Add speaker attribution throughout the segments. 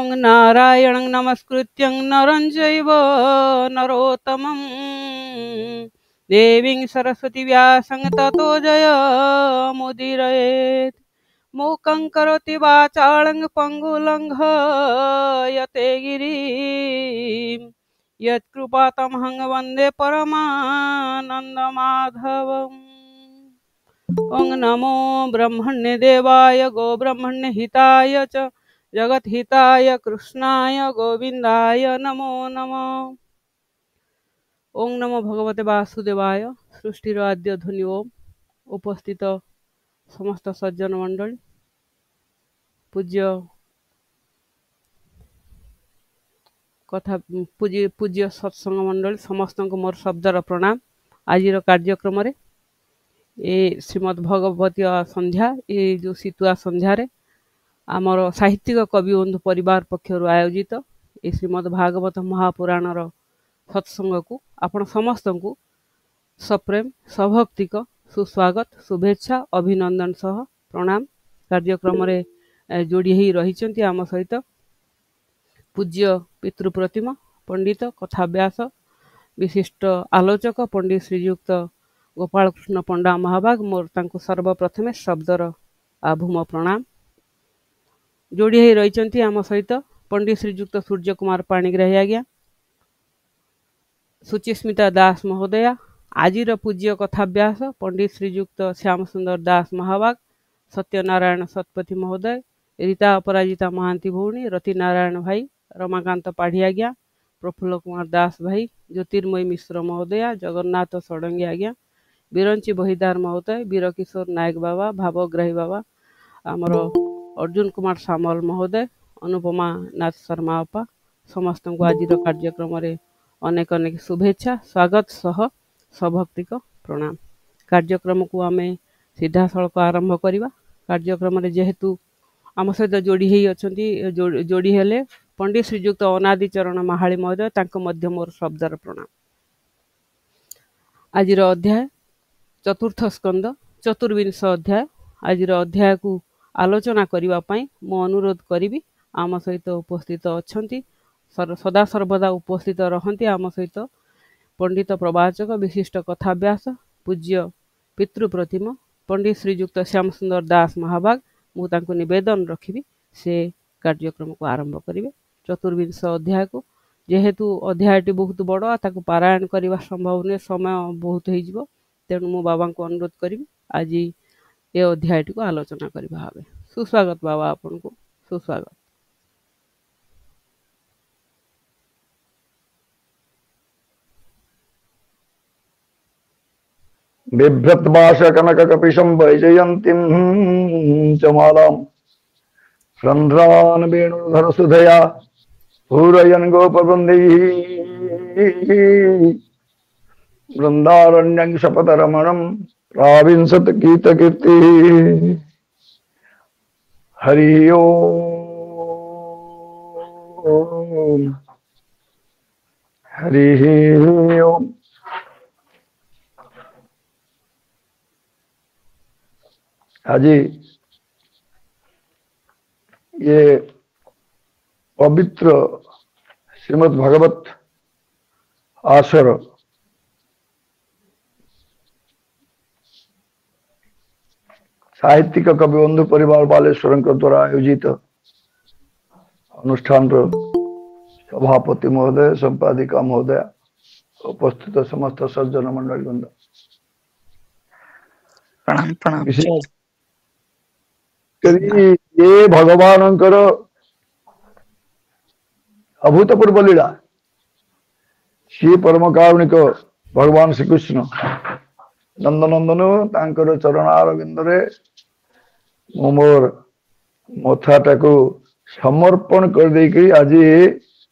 Speaker 1: ओं नारायणं नमस्कृत्यं नरं चैव नरोत्तमं देवीं सरस्वती व्यासं ततो जयमुदीरयेत्। मूकं करोति वाचालं पङ्गुलङ्घयते गिरिं यत्कृपातमहं वन्दे परमानन्दमाधवम्। ओं नमो ब्रह्मण्य देवाय गो ब्रह्मण्य हिताय च जगत हिताय कृष्णाय गोविंदाय नमो नमः। ओं नमो भगवते वासुदेवाय। सृष्टिर आद्य ध्वनि ओम। उपस्थित समस्त सज्जन मंडली, पूज्य कथा पूज्य सत्संग मंडली समस्त को मोर शब्दर प्रणाम। आज कार्यक्रम ए श्रीमद् भगवती संध्या ये जो शीतुआ संध्यार आमर साहित्यिक कवि बंधु परिवार पक्षर आयोजित ए श्रीमद् भागवत महापुराणर सत्संग को आपण समस्त को सप्रेम सभक्तिक सुस्वागत शुभेच्छा अभिनंदन सह प्रणाम। कार्यक्रम जोड़ी ही रही आम सहित पूज्य पितृप्रतिमा पंडित कथाव्यास विशिष्ट आलोचक पंडित श्रीयुक्त गोपाल कृष्ण पंडा महाभाग मोर तांको सर्वप्रथमे शब्दर आभूम प्रणाम। जोड़ी ही रही आम सहित पंडित श्रीयुक्त सूर्य कुमार पाणिग्राही आज्ञा, सुचिस्मिता दास महोदया, आजिर पूज्य कथाव्यास पंडित श्रीयुक्त श्याम सुंदर दास महाभाग, सत्यनारायण सतपथी महोदय, रीता अपराजिता महांती भौणी, रति नारायण भाई, रमाकांत पाढ़ी आज्ञा, प्रफुल्ल कुमार दास भाई, ज्योतिर्मयी मिश्र महोदया, जगन्नाथ षडंगी आज्ञा, बिरंची बहिदार महोदय, वीरकिशोर नायक बाबा, भावग्राही बाबा, आमर अर्जुन कुमार सामल महोदय, अनुपमा नाथ शर्मा अपा, समस्त को आज कार्यक्रम अनेक अनेक शुभेच्छा स्वागत सह सभक्तिक प्रणाम। कार्यक्रम को आम सीधा सड़क आरंभ करवा। कार्यक्रम जेहेतु आम सहित जोड़ी ही अच्छा जोड़ी हेले पंडित श्रीयुक्त अनादि चरण महाली महोदय, तांको मध्य मोर शब्दर प्रणाम। आज अध्याय चतुर्थ स्कंद चतुर्विंश अध्याय। आज अध्याय को आलोचना करने मु अनुरोध करी आम सहित उपस्थित अच्छा सदा सर्वदा उपस्थित रहती आम सहित पंडित प्रवाचक विशिष्ट कथाव्यास पूज्य पितृप्रतिमा पंडित श्रीयुक्त श्याम सुंदर दास महाभाग। मु तांको निवेदन रखी से कार्यक्रम को आरंभ करेंगे। चतुर्विंश अध्याय को जेहेतु अध्यायटी बहुत बड़ ताको पारायण करने संभव नुहे, समय बहुत हो तेणु मु बाबा को अनुरोध करी आज ये अध्यायटी को आलोचना करवा भावे। सुस्वागत बाबा, आपन को सुस्वागत।
Speaker 2: बिभ्रत्भाष कनक कपिशं वैजयन्तीं च मालां रन्ध्रान् वेणुधर सुधया पूरयन् गोपवृन्दैः वृन्दारण्यं शपथरमणं प्राविंशत् गीतकीर्तिः। हरि ओम् हरि ओम्। आज ये पवित्र श्रीमद् भागवत आसर साहित्यिक कवि बंधु परिवार बालेश्वर द्वारा आयोजित अनुष्ठान सभापति महोदय, संपादिका महोदय, उपस्थित समस्त सज्जन मंडली बंद
Speaker 3: प्रणाम प्रणाम।
Speaker 2: ये भगवान अभूतपूर्व लीला श्री परम कारुणिक भगवान श्रीकृष्ण नंदनंदन तांकर चरणारविंदरे मोर मथाटा को समर्पण कर देकी आज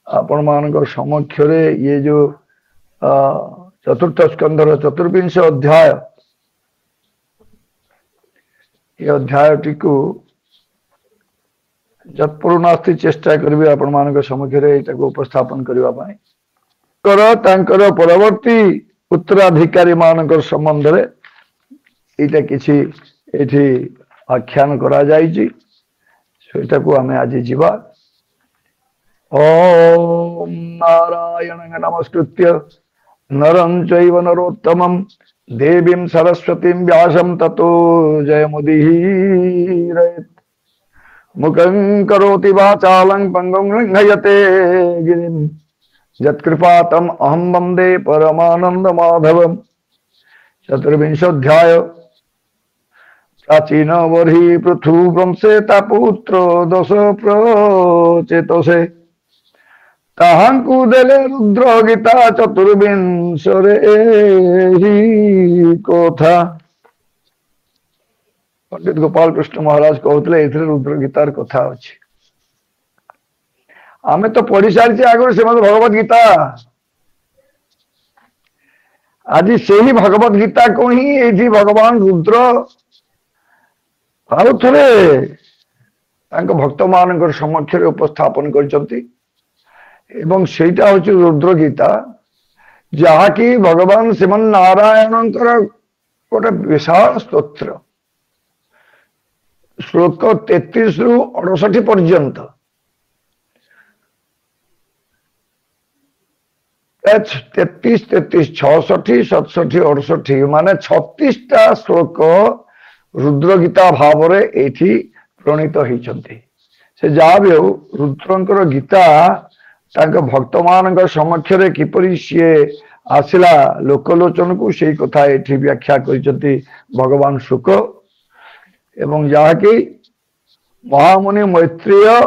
Speaker 2: आपण मान समक्ष ये जो चतुर्थ स्कंदर चतुर्विंश अध्याय ये अध्यायटी को जत्पुरुनास्ति चेष्टा करी आपण मान सम्मुखें उपस्थापन करने परवर्ती उत्तराधिकारी मान संबंध में यहाँ किसी आख्यान करा जाइछि, सेटा को आमे आज जीवा। ओम नारायणं नमस्कृत्य नरं चैव नरोत्तमं देवीं सरस्वतीं व्यासं ततो जयमुदीरयेत्। मुखं करोति वाचालं पंगुं लङ्घयते गिरिं यत्कृपातम् अहं वन्दे परमानन्दमाधवम्। चतुर्विंशोऽध्याय प्राचीन वर्हि पृथु वंशे पुत्र दश प्रचेतसे ताहांकु देले रुद्र गीता चतुर्विंशरे कथा। पंडित गोपाल कृष्ण महाराज कहते रुद्र गीतार कथा अच्छी आमे तो पढ़ी सारी आगे से भगवत गीता। आज से ही भगवत गीता को ही ये भगवान रुद्र आउ थे भक्त मान समक्ष उपस्थापन करछंती एवं सेटा होची रुद्र गीता जहाँकि भगवान श्रीमन नारायण गोटे विशाल स्तोत्र श्लोक 33 रु 68 पर्यंत 33, 33, 66, 67, 68 माने 36टा श्लोक रुद्र गीता भाव रे एठी प्रणीत होइछंती। से जहाँ भी हो रुद्रंकर गीता तांका भक्त मान समक्ष रे किपरि सीए आसिला लोकलोचन को से कथा एठी व्याख्या करिसंती भगवान शुक एवं जहाँकि महामुनि मैत्रेय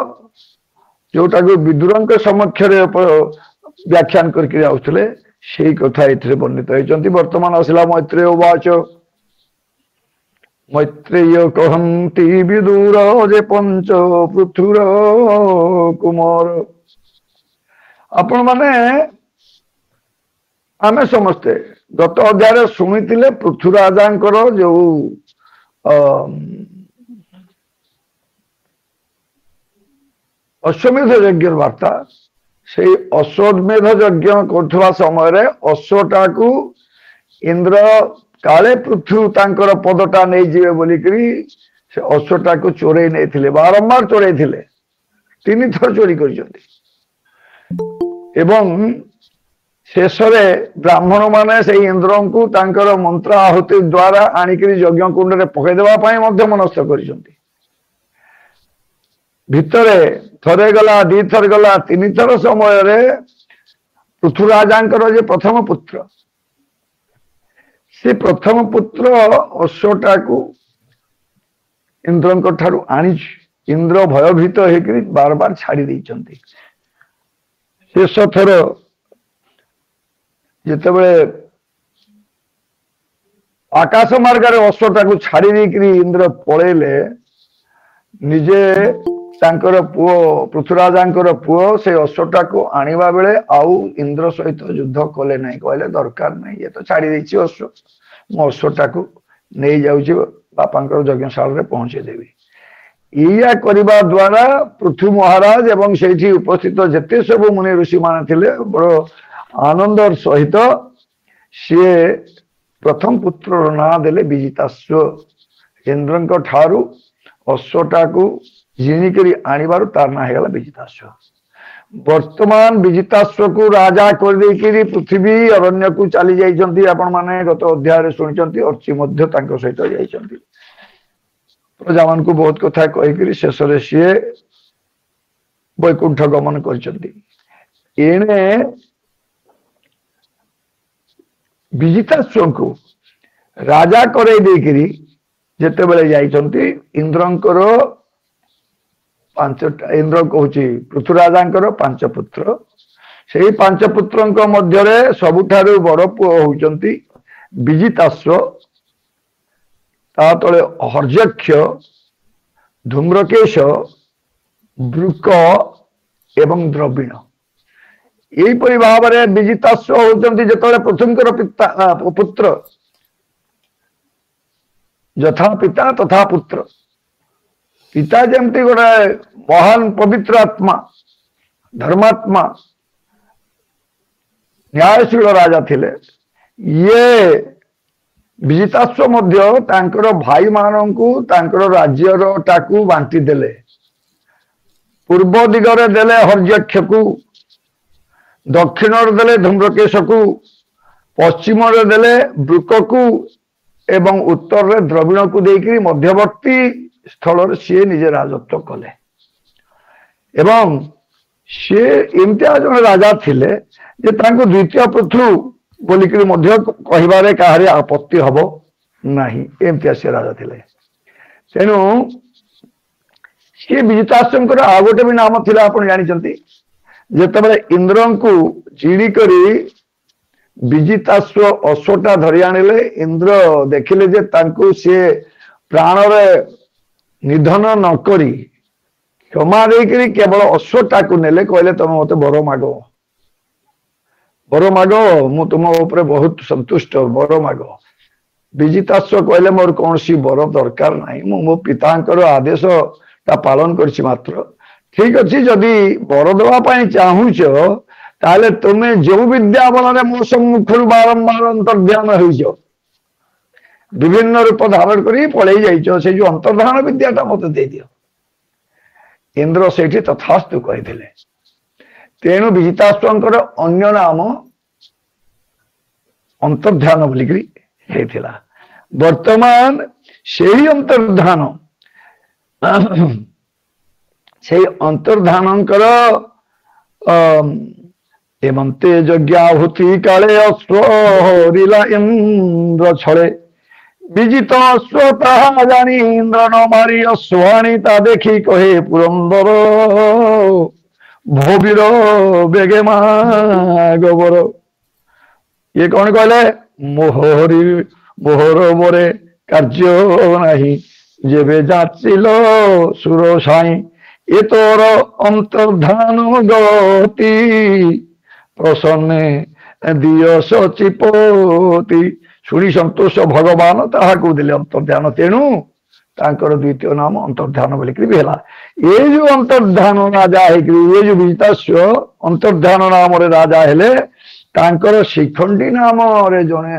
Speaker 2: जोटा को विदुरंक समक्ष रे व्याख्यान करके आउथले सेही कथा एथिरे वर्णित होइचंती। वर्तमान आसिला मैत्रेय वाच मैत्रेय कहंती विदुर जे पंच पृथुर कुमार। आपण माने आमे समस्ते गत अध्याय शुणिथिले पृथुराजांकर जो अश्वमेध यज्ञ वार्ता से अश्वमेध यज्ञ कर समय अश्वटा को इंद्र काले पृथु तांकर पदटा नहीं जीवे बोलिकरी से अश्वटा को चोरई नहीं थिले, बारंबार चोरई थिले, 3 थर चोरी करिसंती एवं शेषरे ब्राह्मण माने से इंद्र को तांकर मंत्र आहुति द्वारा आनिकरी यज्ञ कुंड रे पकई देबा पई मध्य मनस्थ करिसंती। भितरे थरे गला 2 थर गला 3 थर समय रे पृथुराजांकर जे प्रथम पुत्र से प्रथम पुत्र अश्वटा को इंद्र ठारू आनी इंद्र भयभीत होकर बार बार छाड़ी देइचंती। शेष थर जितेबले आकाश मार्ग अश्वटा को छाड़ी देकरी इंद्र पलैले निजे तांकर पुओ पृथुराजांकर पुओ से अश्वटा को आनिबा बेले आउ इंद्र सहित युद्ध कले नहीं, कहले दरकार नहीं, ये तो छाड़ी देछि अश्व, मो अश्वटा को नहीं जाउछि बापांकर यज्ञशाला रे पहुंचे देवी। इया करिबा द्वारा पृथु महाराज एवं सेठी उपस्थित जते सब मुनि ऋषि माने थिले बड़ आनंदर सहित सी प्रथम पुत्र ना देले विजिताश्व। इंद्र ठारू अश्वटा को जिनिकरी आनिबारु तार ना हेगला विजिताश्व। वर्तमान विजिताश्व को राजा कर देकरी पृथ्वी अरण्य को चली जाइछंती। आपण माने गत अध्याय रे सुनिछंती अर्ची मध्य तांको सहित जाइछंती। प्रजा मान को बहुत कथा कहिकरी शेष रे सी वैकुंठ गमन करछंती। एने विजिताश्व को राजा करे देकरी जेते बेले जाइछंती इंद्रंकर 5टा इंद्र कहूची पृथुराजांकर 5 पुत्र से 5 पुत्रंक मध्यरे सबुठारु बड़ पुओ होउचंती विजिताश्व, ता तले हर्यक्ष, धूम्रकेश, वृक एवं द्रविण। यहीपरि भाव में विजिताश्व होउचंती जेतले पृथुंकर पिता पुत्र यथा पिता तथा पुत्र। पिता जमती गोटे महान पवित्र आत्मा धर्मात्मा न्यायशील राजा थिले। ये विजिताश्व मध्य तांकर भाई माननकु तांकर राज्यर टाकू बांटी देले। ପୂର୍ବ ଦିଗରେ ଦେଲେ ହର୍ଯକ୍ଷକୁ, ଦକ୍ଷିଣରେ ଦେଲେ ଧୂମ୍ରକେଶକୁ, ପଶ୍ଚିମରେ ଦେଲେ ବୃକକୁ ଏବଂ ଉତ୍ତରରେ ଦ୍ରବିଣକୁ ଦେଇକରି ମଧ୍ୟବର୍ତ୍ତୀ ସ୍ଥଳରେ ସିଏ ନିଜେ ରାଜତ୍ୱ କଲେ। ଏବଂ ସିଏ ଏମିତିଆ ଜଣେ ରାଜା ଥିଲେ ଯେ ତାଙ୍କୁ ଦ୍ୱିତୀୟ ପୃଥୁ ବୋଲିକରି ମଧ୍ୟ କହିବାରେ କାହାରି ଆପତ୍ତି ହବ ନାହିଁ, ଏମିତିଆ ସେ ରାଜା ଥିଲେ। ତେଣୁ ସିଏ ବିଜିତାଶ୍ରଙ୍କର ଆଉ ଗୋଟେ ବି ନାମ ଥିଲା, ଆପଣ ଜାଣିଛନ୍ତି। ଯେତେବେଳେ ଇନ୍ଦ୍ରଙ୍କୁ ଜିଡ଼ି କରି ବିଜିତାଶ୍ର ଅଶ୍ୱଟା ଧରି ଆଣିଲେ, ଇନ୍ଦ୍ର ଦେଖିଲେ ଯେ ତାଙ୍କୁ ସିଏ ପ୍ରାଣରେ ନିଧନ ନ କରି କ୍ଷମା ଦେଇକରି କେବଳ ଅଶ୍ୱଟାକୁ ନେଲେ, କହିଲେ ତମେ ମତେ ବର ମାଗ, ବର ମାଗ, ମୁଁ ତୁମ ଉପରେ ବହୁତ ସନ୍ତୁଷ୍ଟ, ବର ମାଗ। ବିଜିତାଶ୍ର କହିଲେ ମୋର କୌଣସି ବର ଦରକାର ନାହିଁ, ମୁଁ ମୋ ପିତାଙ୍କର ଆଦେଶଟା ପାଳନ କରିଛି ମାତ୍ର। ଠିକ ଅଛି, ଯଦି ବର ଦେବା ପାଇଁ ଚାହୁଁଛ ତାହେଲେ ତୁମେ ଯୋଉ ବିଦ୍ୟା ବଳରେ ମୋ ସମ୍ମୁଖରୁ ବାରମ୍ବାର ଅନ୍ତର୍ଧ୍ୟାନ ହେଇଛ, ବିଭିନ୍ନ ରୂପ ଧାରଣ କରି ପଳେଇ ଯାଇଛ, ସେଇ ଯୋଉ ଅନ୍ତର୍ଧାନ ବିଦ୍ୟାଟା ମତେ ଦେଇଦିଅ। ଇନ୍ଦ୍ର ସେଇଠି ତଥାସ୍ତୁ କହିଥିଲେ। ତେଣୁ ବିଜିତାଶ୍ରଙ୍କର ଅନ୍ୟ ନାମ ଅନ୍ତର୍ଧ୍ୟାନ ବୋଲିକରି ହେଇଥିଲା। ବର୍ତ୍ତମାନ ସେହି ଅନ୍ତର୍ଧାନ, ସେଇ ଅନ୍ତର୍ଧାନଙ୍କର ଏମନ୍ତେ ଯଜ୍ଞାହୁତି କାଳେ ଅଶ୍ଵ ହରିଲା ଇନ୍ଦ୍ର ଛଳେ, ବିଜିତ ଅଶ୍ଵ ତାହା ଜାଣି ଇନ୍ଦ୍ର ନ ମାରି ଅଶ୍ୱାଣୀ ତା ଦେଖି କହେ ପୁରନ୍ଦର, ଭବିର ବେଗେ ମା ଗୋବର। ଇଏ କଣ କହିଲେ? ମୋହର ମୋରେ କାର୍ଯ୍ୟ ନାହିଁ, ଯେବେ ଯାଚିଲ ସୁର ସାଇଁ, ଏ ତୋର ଅନ୍ତର୍ଧାନ ଗତି, ପ୍ରସନ୍ନେ ଦିଅ ସଚିପତି। ଶୁଣି ସନ୍ତୋଷ ଭଗବାନ ତାହାକୁ ଦେଲେ ଅନ୍ତର୍ଧାନ, ତେଣୁ ତାଙ୍କର ଦ୍ୱିତୀୟ ନାମ ଅନ୍ତର୍ଧାନ ବୋଲିକରି ବି ହେଲା। ଏ ଯୋଉ ଅନ୍ତର୍ଧାନ ରାଜା ହେଇକରି, ଏ ଯୋଉ ବିଜିତାଶ୍ର ଅନ୍ତର୍ଧାନ ନାମରେ ରାଜା ହେଲେ, ତାଙ୍କର ଶିଖଣ୍ଡୀ ନାମରେ ଜଣେ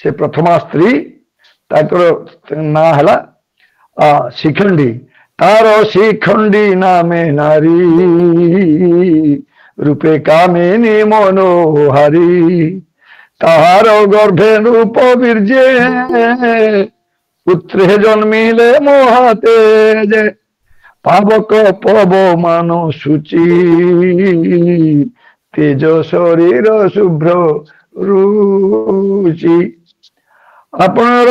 Speaker 2: ସେ ପ୍ରଥମା ସ୍ତ୍ରୀ, ତାଙ୍କର ନାଁ ହେଲା ଶିଖଣ୍ଡୀ। ତାର ଶିଖଣ୍ଡୀ ନାମେ ନାରୀ, ରୂପେ କାମିନୀ ମନୋହାରୀ, ତାହାର ଗର୍ଭେ ରୂପ ବୀର୍ଯ୍ୟେ, ପୁତ୍ରେ ଜନ୍ମିଲେ ମହାତେଜେ, ପାବକ ପବମାନ ସୂଚି, ତେଜ ଶରୀର ଶୁଭ୍ର ରୁଚି। ଆପଣଙ୍କର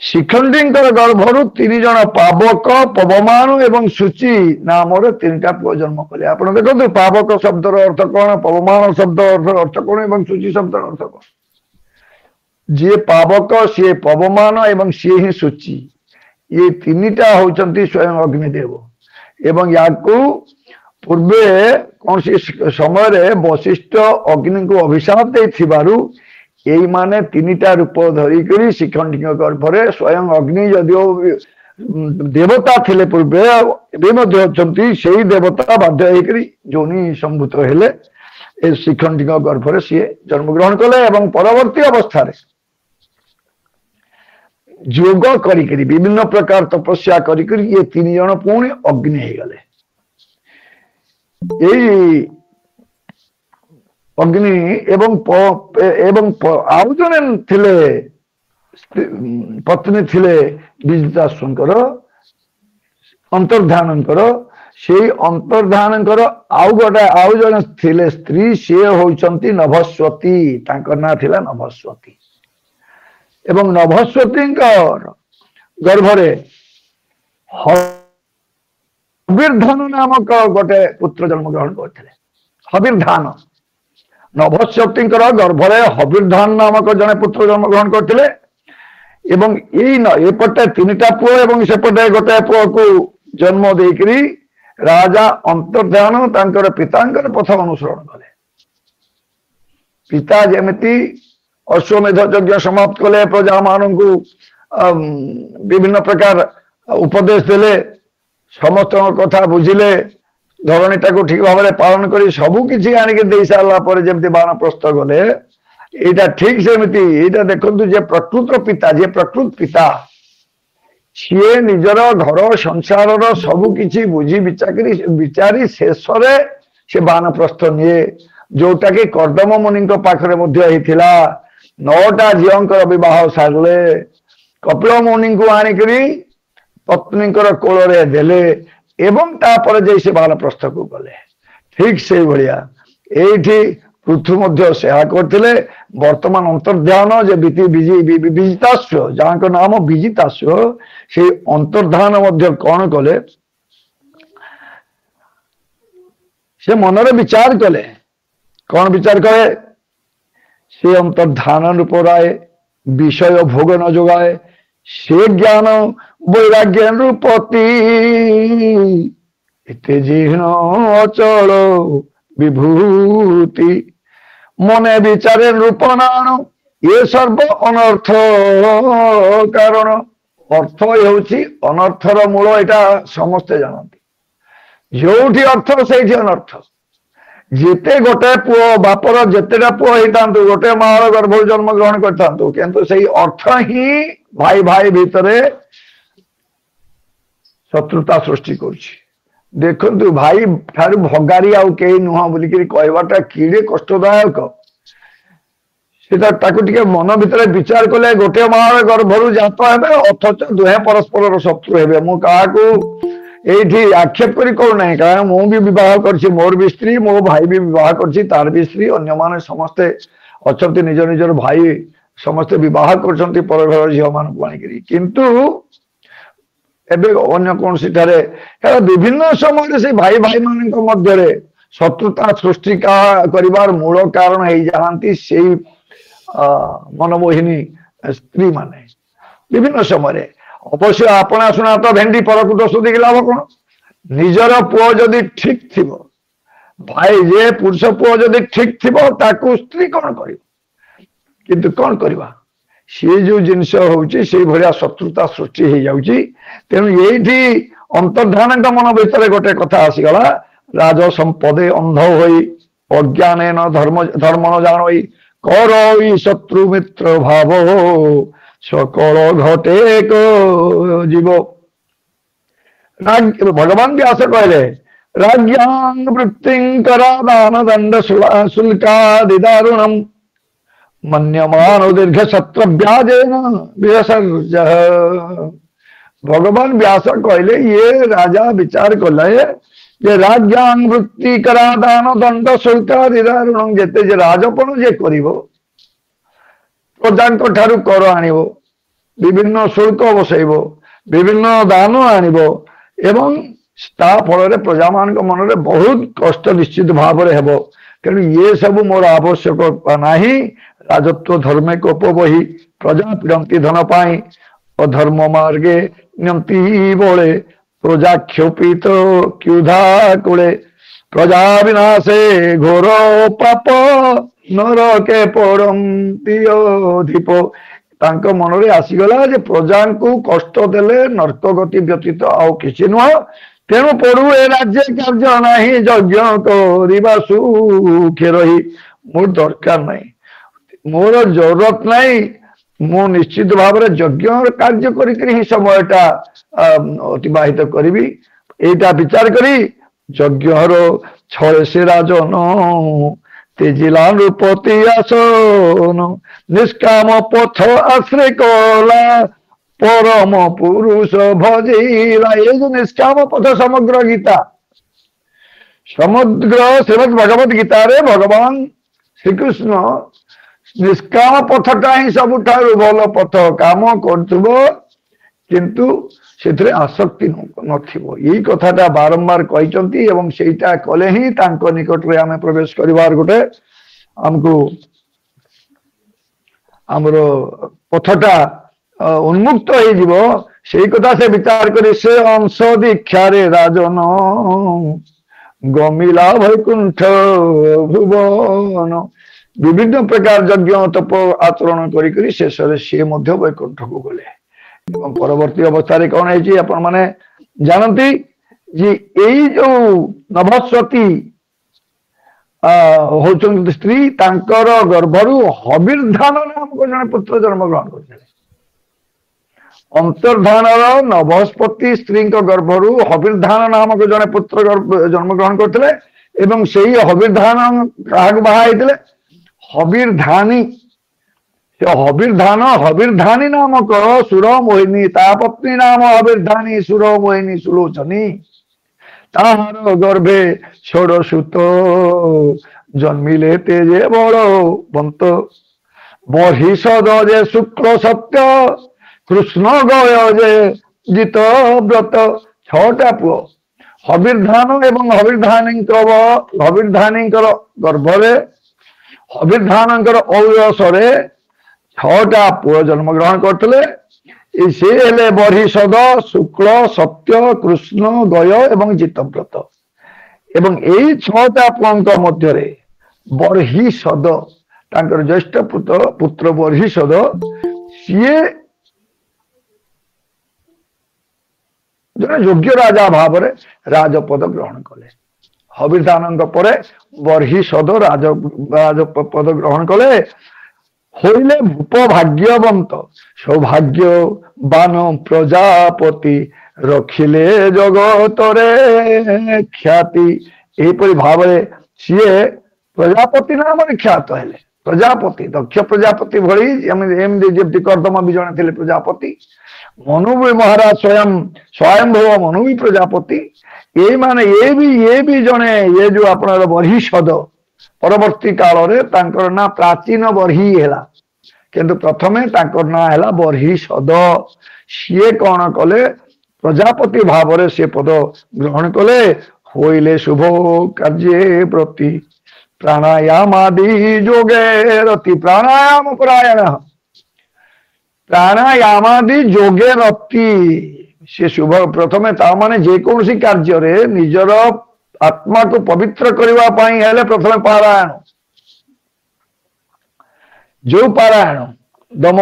Speaker 2: ଶିଖଣ୍ଡୀଙ୍କର ଗର୍ଭରୁ 3 ଜଣ ପାବକ, ପବମାନ ଏବଂ ସୂଚି ନାମରେ 3ଟା ପୁଅ ଜନ୍ମ କଲେ। ଆପଣ ଦେଖନ୍ତୁ ପାବକ ଶବ୍ଦର ଅର୍ଥ କଣ, ପବମାନ ଶବ୍ଦର ଅର୍ଥ କଣ ଏବଂ ସୂଚି ଶବ୍ଦର ଅର୍ଥ କଣ। ଯିଏ ପାବକ, ସିଏ ପବମାନ ଏବଂ ସିଏ ହିଁ ସୂଚି, ଇଏ 3ଟା ହଉଛନ୍ତି ସ୍ୱୟଂ ଅଗ୍ନିଦେବ। ଏବଂ ୟାକୁ ପୂର୍ବେ କୌଣସି ସମୟରେ ବଶିଷ୍ଠ ଅଗ୍ନିଙ୍କୁ ଅଭିଶାପ ଦେଇଥିବାରୁ ଏଇମାନେ 3ଟା ରୂପ ଧରିକରି ଶିଖଣ୍ଡୀଙ୍କ ଗର୍ଭରେ, ସ୍ୱୟଂ ଅଗ୍ନି ଯଦିଓ ଦେବତା ଥିଲେ ପୂର୍ବେ, ଏବେ ମଧ୍ୟ ଅଛନ୍ତି, ସେଇ ଦେବତା ବାଧ୍ୟ ହେଇକରି ଯୋନି ସମ୍ଭୂତ ହେଲେ, ଏ ଶିଖଣ୍ଡୀଙ୍କ ଗର୍ଭରେ ସିଏ ଜନ୍ମଗ୍ରହଣ କଲେ। ଏବଂ ପରବର୍ତ୍ତୀ ଅବସ୍ଥାରେ ଯୋଗ କରିକରି, ବିଭିନ୍ନ ପ୍ରକାର ତପସ୍ୟା କରିକରି ଇଏ 3 ଜଣ ପୁଣି ଅଗ୍ନି ହେଇଗଲେ। ଏଇ ଅଗ୍ନି ଏବଂ ଆଉ ଜଣେ ଥିଲେ ପତ୍ନୀ ଥିଲେ ବିଜିତାଶ୍ରଙ୍କର, ଅନ୍ତର୍ଧାନଙ୍କର। ସେଇ ଅନ୍ତର୍ଧାନଙ୍କର ଆଉ ଜଣେ ଥିଲେ ସ୍ତ୍ରୀ, ସିଏ ହଉଛନ୍ତି ନଭସ୍ୱତୀ, ତାଙ୍କ ନାଁ ଥିଲା ନଭସ୍ୱତୀ। ଏବଂ ନଭସ୍ୱତୀଙ୍କର ଗର୍ଭରେ ହବିର୍ଧାନ ନାମକ ଗୋଟେ ପୁତ୍ର ଜନ୍ମଗ୍ରହଣ କରିଥିଲେ। ହବିର୍ଧାନ, ନଭସ୍ୱତୀଙ୍କର ଗର୍ଭରେ ହବିର୍ଧାନ ନାମକ ଜଣେ ପୁତ୍ର ଜନ୍ମଗ୍ରହଣ କରିଥିଲେ। ଏବଂ ଏପଟେ 3ଟା ପୁଅ ଏବଂ ସେପଟେ ଗୋଟାଏ ପୁଅକୁ ଜନ୍ମ ଦେଇକରି ରାଜା ଅନ୍ତର୍ଧାନ ତାଙ୍କର ପିତାଙ୍କର ପଥ ଅନୁସରଣ କଲେ। ପିତା ଯେମିତି ଅଶ୍ୱମେଧ ଯଜ୍ଞ ସମାପ୍ତ କଲେ, ପ୍ରଜାମାନଙ୍କୁ ବିଭିନ୍ନ ପ୍ରକାର ଉପଦେଶ ଦେଲେ, ସମସ୍ତଙ୍କ କଥା ବୁଝିଲେ, ଧରଣୀଟାକୁ ଠିକ ଭାବରେ ପାଳନ କରି ସବୁ କିଛି ଆଣିକି ଦେଇ ସାରିଲା ପରେ ଯେମିତି ବାନପ୍ରସ୍ଥ ଗଲେ, ଏଇଟା ଠିକ ସେମିତି। ଏଇଟା ଦେଖନ୍ତୁ, ଯେ ପ୍ରକୃତ ପିତା, ସିଏ ନିଜର ଘର ସଂସାରର ସବୁ କିଛି ବୁଝି ବିଚାରି ଶେଷରେ ସେ ବାନପ୍ରସ୍ଥ ନିଏ, ଯୋଉଟା କି କର୍ଦମ ମୁନିଙ୍କ ପାଖରେ ମଧ୍ୟ ହେଇଥିଲା। 9ଟା ଝିଅଙ୍କର ବିବାହ ସାରିଲେ, କପିଳ ମୁନିଙ୍କୁ ଆଣିକରି ପତ୍ନୀଙ୍କର କୋଳରେ ଦେଲେ ଏବଂ ତାପରେ ଯାଇ ସେ ବାନପ୍ରସ୍ଥକୁ ଗଲେ। ଠିକ ସେଇଭଳିଆ ଏଇଠି ପୃଥୁ ମଧ୍ୟ ସେହା କରିଥିଲେ। ବର୍ତ୍ତମାନ ଅନ୍ତର୍ଧାନ ଯେ ବିଜିତାଶ୍ଵ, ଯାହାଙ୍କ ନାମ ବିଜିତାଶ୍ଵ, ସେଇ ଅନ୍ତର୍ଧାନ ମଧ୍ୟ କଣ କଲେ, ସେ ମନରେ ବିଚାର କଲେ। କଣ ବିଚାର କଲେ? ସେ ଅନ୍ତର୍ଧାନ ରୂପରାଏ ବିଷୟ ଭୋଗ ନ ଯୋଗାଏ, ସେ ଜ୍ଞାନ ବୈରାଗ୍ୟ ନୃପତି, ଏତେ ଜିହ୍ନ ଅଚଳ ବିଭୂତି, ମନେ ବିଚାରେ ନୃପନାଣ, ଏ ସର୍ବ ଅନର୍ଥ କାରଣ। ଅର୍ଥ ହେଉଛି ଅନର୍ଥର ମୂଳ, ଏଇଟା ସମସ୍ତେ ଜାଣନ୍ତି। ଯୋଉଠି ଅର୍ଥ ସେଇଠି ଅନର୍ଥ। ଯେତେ ଗୋଟେ ପୁଅ, ବାପର ଯେତେଟା ପୁଅ ହେଇଥାନ୍ତୁ, ଗୋଟେ ମାର ଗର୍ଭରୁ ଜନ୍ମ ଗ୍ରହଣ କରିଥାନ୍ତୁ, କିନ୍ତୁ ସେଇ ଅର୍ଥ ହିଁ ଭାଇ ଭାଇ ଭିତରେ ଶତ୍ରୁତା ସୃଷ୍ଟି କରୁଛି। ଦେଖନ୍ତୁ, ଭାଇ ଠାରୁ ଭଗାରୀ ଆଉ କେହି ନୁହଁ ବୋଲିକିରି କହିବାଟା କିଡେ କଷ୍ଟଦାୟକ। ସେଟା ତାକୁ ଟିକେ ମନ ଭିତରେ ବିଚାର କଲେ, ଗୋଟେ ମାର ଗର୍ଭରୁ ଜାତ ହେବେ ଅଥଚ ଦୁହେଁ ପରସ୍ପରର ଶତ୍ରୁ ହେବେ। ମୁଁ କାହାକୁ ଏଇଠି ଆକ୍ଷେପ କରି କହୁନାହିଁ, କାରଣ ମୁଁ ବି ବିବାହ କରିଛି, ମୋର ବି ସ୍ତ୍ରୀ, ମୋ ଭାଇ ବି ବିବାହ କରିଛି, ତାର ବି ସ୍ତ୍ରୀ, ଅନ୍ୟମାନେ ସମସ୍ତେ ଅଛନ୍ତି, ନିଜ ନିଜର ଭାଇ ସମସ୍ତେ ବିବାହ କରୁଛନ୍ତି ପର ଘର ଝିଅ ମାନଙ୍କୁ ଆଣିକିରି। କିନ୍ତୁ ଏବେ ଅନ୍ୟ କୌଣସି ଠାରେ ବିଭିନ୍ନ ସମୟରେ ସେ ଭାଇ ଭାଇ ମାନଙ୍କ ମଧ୍ୟରେ ଶତ୍ରୁତା ସୃଷ୍ଟି କରିବାର ମୂଳ କାରଣ ହେଇଯାଆନ୍ତି ସେଇ ମନମୋହିନୀ ସ୍ତ୍ରୀ ମାନେ ବିଭିନ୍ନ ସମୟରେ। ଅବଶ୍ୟ ଆପଣା ଶୁଣା ତ ଭେଣ୍ଡି ପରକୁ ଦୋଷ ଦେଇକି ଲାଭ କଣ? ନିଜର ପୁଅ ଯଦି ଠିକ ଥିବ, ଭାଇ ଯେ ପୁରୁଷ ପୁଅ ଯଦି ଠିକ ଥିବ, ତାକୁ ସ୍ତ୍ରୀ କଣ କରିବ? କିନ୍ତୁ କଣ କରିବା, ସିଏ ଯୋଉ ଜିନିଷ ହଉଛି ସେଇଭଳିଆ ଶତ୍ରୁତା ସୃଷ୍ଟି ହେଇଯାଉଛି। ତେଣୁ ଏଇଠି ଅନ୍ତର୍ଧାନଙ୍କ ମନ ଭିତରେ ଗୋଟେ କଥା ଆସିଗଲା, ରାଜ ସମ୍ପଦେ ଅନ୍ଧ ହୋଇ ଅଜ୍ଞାନେ ନ ଧର୍ମ ନ ଜାଣୋଇ, କରଇ ଶତ୍ରୁ ମିତ୍ର ଭାବ, ସକଳ ଘଟେ ଜୀବ। ଭଗବାନ ବ୍ୟାସ କହିଲେ, ରାଜ୍ୟାଂ ବୃତ୍ତିଙ୍କରା ଦାନ ଦଣ୍ଡ ଶୁଳ୍କାଦି ଦାରୁଣମ୍, ମନ୍ୟମାନ ଦୀର୍ଘ ସତ୍ର ବ୍ୟାଜେନ ବିସର୍ଜ। ଭଗବାନ ବ୍ୟାସ କହିଲେ, ଇଏ ରାଜା ବିଚାର କଲେ ଯେ ରାଜ୍ୟାଂ ବୃତ୍ତି କରା ଦାନ ଦଣ୍ଡ ଶୁଳ୍କାଦି ଦାରୁଣମ୍, ଯେତେ ଯେ ରାଜପଣ ଯେ କରିବ, ପ୍ରଜାଙ୍କ ଠାରୁ କର ଆଣିବ, ବିଭିନ୍ନ ଶୁଳ୍କ ବସେଇବ, ବିଭିନ୍ନ ଦାନ ଆଣିବ ଏବଂ ତା ଫଳରେ ପ୍ରଜାମାନଙ୍କ ମନରେ ବହୁତ କଷ୍ଟ ନିଶ୍ଚିତ ଭାବରେ ହେବ। ତେଣୁ ଇଏ ସବୁ ମୋର ଆବଶ୍ୟକ ନାହିଁ। ରାଜତ୍ୱ ଧର୍ମେ କୋପ ବହି, ପ୍ରଜା ପୀଡ଼ନ୍ତି ଧନ ପାଇଁ, ଅଧର୍ମ ମାର୍ଗେ ନିୟନ୍ତି ବଳେ, ପ୍ରଜା କ୍ଷୋପିତ କ୍ୟୁଧା କୂଳେ, ପ୍ରଜା ବିନାଶେ ଘୋର ପାପ, ନରକେ ପଡ଼ନ୍ତି ଅଧିପ। ତାଙ୍କ ମନରେ ଆସିଗଲା ଯେ ପ୍ରଜାଙ୍କୁ କଷ୍ଟ ଦେଲେ ନର୍କ ଗତି ବ୍ୟତୀତ ଆଉ କିଛି ନୁହଁ। ତେଣୁ ପଡୁ ଏ ରାଜ୍ୟ କାର୍ଯ୍ୟ ନାହିଁ, ଯଜ୍ଞ କରିବା ସୁଖେ ରହି। ମୋର ଦରକାର ନାହିଁ, ମୋର ଜରୁରତ ନାହିଁ, ମୁଁ ନିଶ୍ଚିତ ଭାବରେ ଯଜ୍ଞ କାର୍ଯ୍ୟ କରିକିରି ହିଁ ସମୟଟା ଅତିବାହିତ କରିବି। ଏଇଟା ବିଚାର କରି ଯଜ୍ଞର ଛଳେ ସେ ରାଜନ, ତେଜିଲା ନୃପତି ଆସନ, ନିଷ୍କାମ ପଥ ଆଶ୍ରୟ କଲା, ପରମ ପୁରୁଷ ଭଜିଲା। ଏ ଯୋଉ ନିଷ୍କାମ ପଥ ସମଗ୍ର ଗୀତା, ସମଗ୍ର ଶ୍ରୀମଦ୍ ଭଗବତ ଗୀତାରେ ଭଗବାନ ଶ୍ରୀକୃଷ୍ଣ ନିଷ୍କାମ ପଥଟା ହିଁ ସବୁଠାରୁ ଭଲ ପଥ। କାମ କରୁଥିବ କିନ୍ତୁ ସେଥିରେ ଆସକ୍ତି ନଥିବ, ଏଇ କଥାଟା ବାରମ୍ବାର କହିଛନ୍ତି ଏବଂ ସେଇଟା କଲେ ହିଁ ତାଙ୍କ ନିକଟରେ ଆମେ ପ୍ରବେଶ କରିବାର ଗୋଟେ ଆମକୁ ଆମର ପଥଟା ଉନ୍ମୁକ୍ତ ହେଇଯିବ। ସେଇ କଥା ସେ ବିଚାର କରି ସେ ଅଂଶ ଦୀକ୍ଷାରେ ରାଜନ, ଗମିଲା ବୈକୁଣ୍ଠ ଭୁବନ। ବିଭିନ୍ନ ପ୍ରକାର ଯଜ୍ଞ ତପ ଆଚରଣ କରିକରି ଶେଷରେ ସିଏ ମଧ୍ୟ ବୈକୁଣ୍ଠକୁ ଗଲେ। ଏବଂ ପରବର୍ତ୍ତୀ ଅବସ୍ଥାରେ କଣ ହେଇଛି ଆପଣ ମାନେ ଜାଣନ୍ତି ଯେ ଏଇ ଯୋଉ ନଭସ୍ୱତୀ ହଉଛନ୍ତି ସ୍ତ୍ରୀ, ତାଙ୍କର ଗର୍ଭରୁ ହବିର୍ଧାନ ନାମକ ଜଣେ ପୁତ୍ର ଜନ୍ମ ଗ୍ରହଣ କରିଥିଲେ। ଅନ୍ତର୍ଧାନର ନଭସ୍ପତି ସ୍ତ୍ରୀଙ୍କ ଗର୍ଭରୁ ହବିର୍ଧାନ ନାମକ ଜଣେ ପୁତ୍ର ଜନ୍ମଗ୍ରହଣ କରିଥିଲେ ଏବଂ ସେଇ ହବିର୍ଧାନ କାହାକୁ ବାହା ହେଇଥିଲେ? ହବିର୍ଧାନୀ। ହବିର୍ଧାନୀ ନାମକ ସୁର ମୋହିନୀ, ତା ପତ୍ନୀ ନାମ ହବିର୍ଧାନୀ ସୁର ମୋହିନୀ ସୁଲୋଚନୀ। ତାହାର ଗର୍ଭେ ଷୋଡ଼ଶୂତ ଜନ୍ମିଲେ ତେଜେ ବଳବନ୍ତ। ବର୍ହିଷଦ ଯେ ଶୁକ୍ଳ ସତ୍ୟ, କୃଷ୍ଣ ଗୟ ଯେ ଜିତ ବ୍ରତ। 6ଟା ପୁଅ। ହବିର୍ଧାନ ଏବଂ ହବିର୍ଧାନୀଙ୍କର ଗର୍ଭରେ, ହବିର୍ଧାନଙ୍କର ଔରସରେ 6ଟା ପୁଅ ଜନ୍ମଗ୍ରହଣ କରିଥିଲେ। ସେ ହେଲେ ବର୍ହିଷଦ, ଶୁକ୍ଳ, ସତ୍ୟ, କୃଷ୍ଣ, ଗୟ ଏବଂ ଜିତବ୍ରତ। ଏବଂ ଏଇ 6ଟା ପୁଅଙ୍କ ମଧ୍ୟରେ ବର୍ହିଷଦ, ତାଙ୍କର ଜ୍ୟେଷ୍ଠ ପୁତ୍ର ବର୍ହିଷଦ, ସିଏ ଜଣେ ଯୋଗ୍ୟ ରାଜା ଭାବରେ ରାଜପଦ ଗ୍ରହଣ କଲେ। ହବିର୍ଧାନଙ୍କ ପରେ ବର୍ହିଷଦ ରାଜପଦ ଗ୍ରହଣ କଲେ। হইলে ভূপ ভাগ্যবন্ত, সৌভাগ্যবান প্রজাপতি, রখিলে জগতরে খ্যাতি। ଏହିପରି ଭାବରେ ସିଏ ପ୍ରଜାପତି ନାମରେ ଖ୍ୟାତ ହେଲେ। ପ୍ରଜାପତି, ଦକ୍ଷ ପ୍ରଜାପତି ଭଳି ଏମିତି ଯେମିତି କର୍ଦମ ବି ଜଣେ ଥିଲେ ପ୍ରଜାପତି, ମନୁ ବି ମହାରାଜ ସ୍ୱୟଂଭୁବ ମନୁ ବି ପ୍ରଜାପତି। ଇଏ ବି ଜଣେ, ଇଏ ଯୋଉ ଆପଣଙ୍କର ବର୍ହିଷଦ, ପରବର୍ତ୍ତୀ କାଳରେ ତାଙ୍କର ନାଁ ପ୍ରାଚୀନ ବର୍ହି ହେଲା, କିନ୍ତୁ ପ୍ରଥମେ ତାଙ୍କର ନାଁ ହେଲା ବର୍ହିଷଦ। ସିଏ କଣ କଲେ? ପ୍ରଜାପତି ଭାବରେ ସେ ପଦ ଗ୍ରହଣ କଲେ। ହୋଇଲେ ଶୁଭ କାର୍ଯ୍ୟ ପ୍ରତି, ପ୍ରାଣାୟାମାଦି ଯୋଗେ ରତି। ପ୍ରାଣାୟାମ ପରାୟଣ, ପ୍ରାଣାୟାମାଦି ଯୋଗେ ରତି। ସେ ଶୁଭ, ପ୍ରଥମେ ତା ମାନେ ଯେକୌଣସି କାର୍ଯ୍ୟରେ ନିଜର ଆତ୍ମାକୁ ପବିତ୍ର କରିବା ପାଇଁ ହେଲେ ପ୍ରଥମେ ପାରାୟଣ। ଯୋଉ ପାରାୟଣ, ଦମ,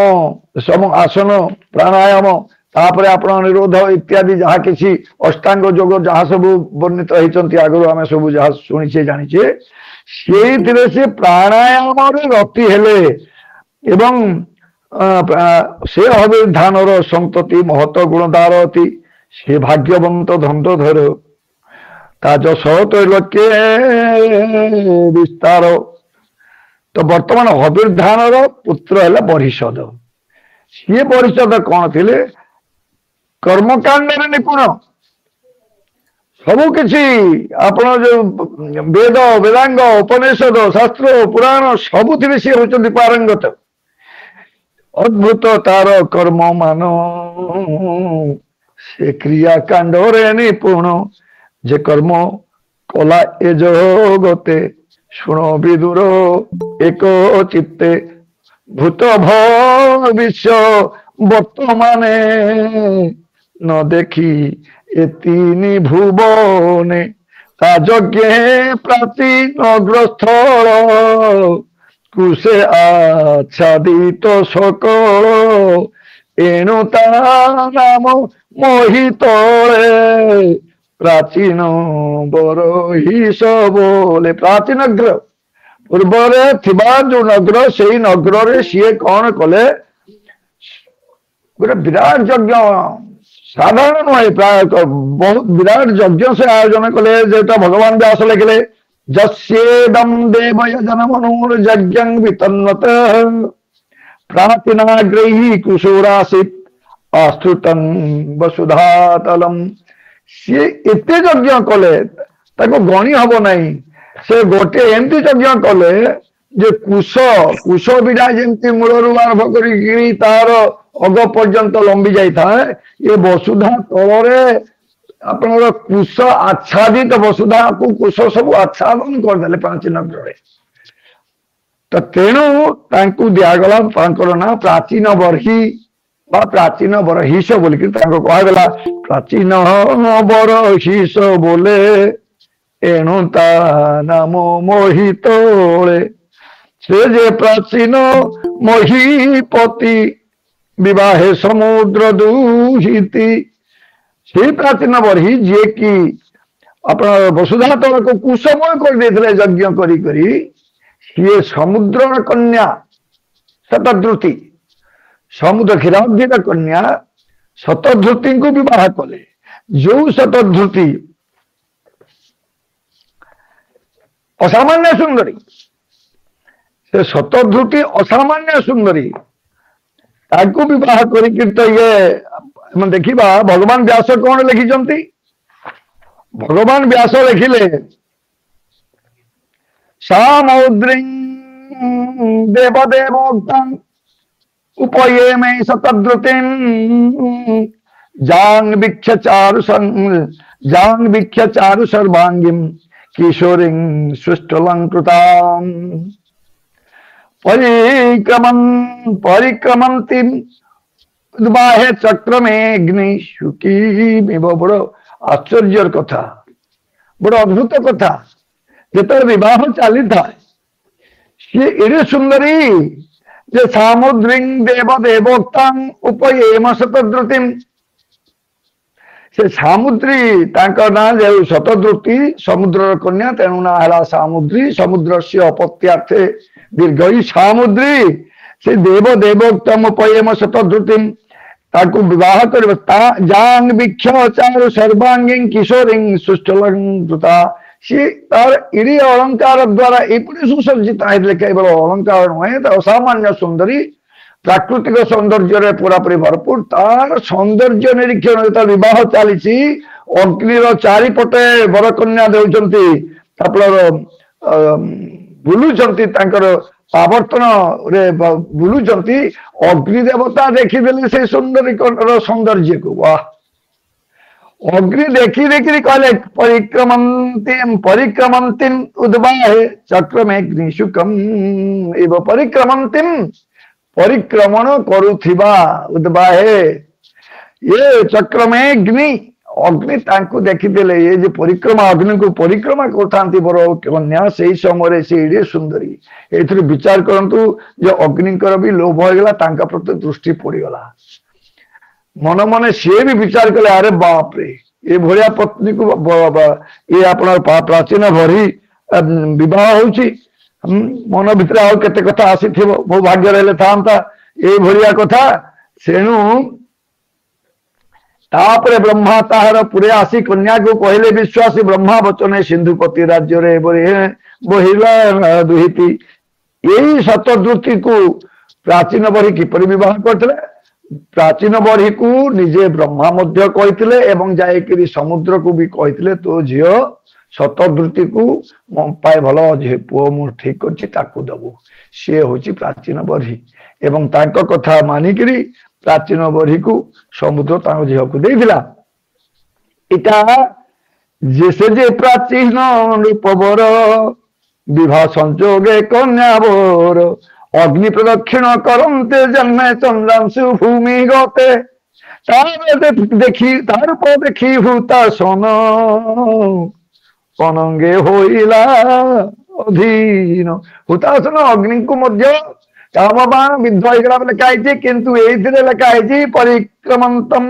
Speaker 2: ସମ, ଆସନ, ପ୍ରାଣାୟାମ, ତାପରେ ଆପଣ ନିରୋଧ ଇତ୍ୟାଦି ଯାହା କିଛି ଅଷ୍ଟାଙ୍ଗ ଯୋଗ ଯାହା ସବୁ ବର୍ଣ୍ଣିତ ହେଇଛନ୍ତି ଆଗରୁ ଆମେ ସବୁ ଯାହା ଶୁଣିଛେ ଜାଣିଛେ, ସେଇଥିରେ ସେ ପ୍ରାଣାୟାମରେ ରତି ହେଲେ। ଏବଂ ସେ ହବିର୍ଧାନର ସନ୍ତତି ମହତ ଗୁଣଦାର ଅତି, ସେ ଭାଗ୍ୟବନ୍ତ ଧନ୍ଦଧର, ତା ଯଶ ତୈଲୋକ୍ୟ ବିସ୍ତାର। ତ ବର୍ତ୍ତମାନ ହବିର୍ଧାନର ପୁତ୍ର ହେଲା ବର୍ହିଷଦ। ସିଏ ବର୍ହିଷଦ କଣ ଥିଲେ? କର୍ମକାଣ୍ଡରେ ନିପୁଣ। ସବୁ କିଛି ଆପଣ ଯୋଉ ବେଦ, ବେଦାଙ୍ଗ, ଉପନିଷଦ, ଶାସ୍ତ୍ର, ପୁରାଣ ସବୁଥିରେ ସିଏ ହଉଛନ୍ତି ପାରଙ୍ଗତ। ଅଦ୍ଭୁତ ତାର କର୍ମ ମାନ, ସେ କ୍ରିୟା କାଣ୍ଡରେ ନିପୁଣ। ଯେ କର୍ମ କଲା ଏ ଜଗତେ, ଶୁଣ ବିଦୁର ଏକ ଚିତ୍ତେ। ଭୂତ ଭବିଷ୍ୟ ବର୍ତ୍ତମାନେ, ନ ଦେଖି ଏ ତିନି ଭୁବନେ। ତା ଯଜ୍ଞେ ପ୍ରାଚୀନ ଗ୍ରସ୍ଥଳ, କୁଶେ ଆଚ୍ଛାଦିତ ସକଳ। ଏଣୁ ତା ନାମ ମୋହିତଳେ, ପ୍ରାଚୀନ ବର୍ହିଷ ବୋଲେ। ପ୍ରାଚୀନ ନଗର, ପୂର୍ବରେ ଥିବା ଯୋଉ ନଗର, ସେଇ ନଗରରେ ସିଏ କଣ କଲେ? ଗୋଟେ ବିରାଟ ଯଜ୍ଞ, ସାଧାରଣ ନୁହେଁ, ପ୍ରାୟ ବହୁତ ବିରାଟ ଯଜ୍ଞ ସେ ଆୟୋଜନ କଲେ। ଯେଟା ଭଗବାନ ବ୍ୟାସ ଲେଖିଲେ, ଯସ୍ୟେଦଂ ଦେବୟଜନ ମନୁର ଯଜ୍ଞଂ ବିତନ୍ନତ, ପ୍ରାଚୀନାଗ୍ରୈଃ କୁଶୋରାସିତ୍ ଆସ୍ତୃତଂ ବସୁଧାତଲମ୍। ସିଏ ଏତେ ଯଜ୍ଞ କଲେ ତାକୁ ଗଣି ହବ ନାହିଁ। ସେ ଗୋଟେ ଏମିତି ଯଜ୍ଞ କଲେ ଯେ କୁଶ ବିଡ଼ା ଯେମିତି ମୂଳରୁ ଆରମ୍ଭ କରିକି ତାର ଅଗ ପର୍ଯ୍ୟନ୍ତ ଲମ୍ବି ଯାଇଥାଏ, ଏ ବସୁଧା ତଳରେ ଆପଣଙ୍କର କୁଶ ଆଚ୍ଛାଦିତ, ବସୁଧାକୁ କୁଶ ସବୁ ଆଚ୍ଛାଦନ କରିଦେଲେ ପ୍ରାଚୀନ ନଗରରେ। ତ ତେଣୁ ତାଙ୍କୁ ଦିଆଗଲା, ତାଙ୍କର ନାଁ ପ୍ରାଚୀନ ବର୍ହି ବା ପ୍ରାଚୀନ ବର୍ହିଷ ବୋଲିକି ତାଙ୍କୁ କୁହାଗଲା। ପ୍ରାଚୀନ ବର୍ହିଷ ବୋଲେ, ଏଣୁ ତା ନାମ ମୋହିତଳେ। ସେ ଯେ ପ୍ରାଚୀନ ମହୀପତି, ବିବାହେ ସମୁଦ୍ର ଦୂହିତି। ସେଇ ପ୍ରାଚୀନ ବର୍ହି ଯିଏକି ଆପଣ ବସୁଧା ତଳକୁ କୁଶମୟ କରିଦେଇଥିଲେ ଯଜ୍ଞ କରି କରି, ସିଏ ସମୁଦ୍ରର କନ୍ୟା ଶତଦ୍ରୁତି, ସମୁଦ୍ର କ୍ଷୀରାବ୍ଧିର କନ୍ୟା ଶତଧୃତି को विवाह कले। जो शतधृति असामान्य सुंदरी, से शतधृति असामान्य सुंदरी ताकू विवाह करिक तो ये देखा भगवान व्यास कौन लिखिं। भगवान व्यास लिखिले सामौद्री देवदेवोक्तं उपये में शतधृतिं जांग चारु सर्वांगीं किशोरीं सुष्ठुलंकृतां परिक्रमन्तीं उद्बाहे चक्रमेऽग्नि शुकीमिव। बड़ आश्चर्य कथा, बड़ अद्भुत कथा। जिते विवाह चली था सी एडे सुंदरी जे सामुद्री देवदेवोक्तां उपयेम शतधृतिं। से सामुद्री तांका ना जो शतधृति समुद्र कन्या, तेणु ना है सामुद्री। समुद्र से अपत्यार्थे दीर्घ सामुद्री। से देवदेवोक्तम उपयेम शतधृतिं ताकू विवाह कर जांग वीक्ष चारु सर्वांगी किशोरी सुष्ठुलंकृता। सी तार इडी अलंकार द्वारा एपरी सुसज्जित है, केवल अलंकार नुहे, असामान्य सुंदरी, प्राकृतिक सौंदर्य पूरापूरी भरपूर। तार सौंदर्य निरीक्षण विवाह चली अग्निर चारिपटे बरकन्या देउछंती, बुलुचंती, आवर्तन रे बुलुचंती। अग्निदेवता देखीदे से सुंदरी सौंदर्य को, वाह। अग्नि देखी देखी कहले परिक्रमन्तीं उद्बाहे चक्रमेऽग्नि शुकम् एव। परिक्रमन्तीं परिक्रमण करुथिबा उद्बाहे ये चक्रमेऽग्नि अग्नि तांको देखीदेले। ये जो परिक्रमा अग्नि को परिक्रमा करथांती बर कन्या, से समय से एडे सुंदरी। एथि विचार करंतु जो अग्निकर भी लोभ होगला, तांका प्रति दृष्टि पड़ीगला। मन मन सी भी विचार कले, अरे बाप रे, ये भलिया पत्नी को ये अपना प्राचीन भरी विवाह होची। मन भितर आउ केते कथा आसी थिबो, मो भाग्य रहले थांता ये भलिया कथा। सेणु तापरे ब्रह्मा ताहार पुरे आसी कन्या को कहले, विश्वासी ब्रह्मा वचने सिंधुपति राज्य रे बहिला दुहिती। यही शतधृति को प्राचीन बही किपरि विवाह करथिले? प्राचीन बढ़ी को निजे ब्रह्मा मध्य कहते एवं जाकि समुद्र को भी कहते, तो झील शतधृति को पाए भल झी पुओ मु ठीक कर दबु। सी हूँ प्राचीन बढ़ी एवं तांको कथा मानिक प्राचीन बढ़ी को समुद्र झील को देला। इटा जैसे जे प्राचीन रूपवर विवाह संजोगे कन्यावर अग्नि प्रदक्षिण करते जन्मे चंद्रांशु भूमि गते। देखी भूता सन अनंगे होइला अधीन। हुतासन अग्नि को मध्य कामबाण विद्ध लिखाई, किंतु ये लिखाई परिक्रमंतम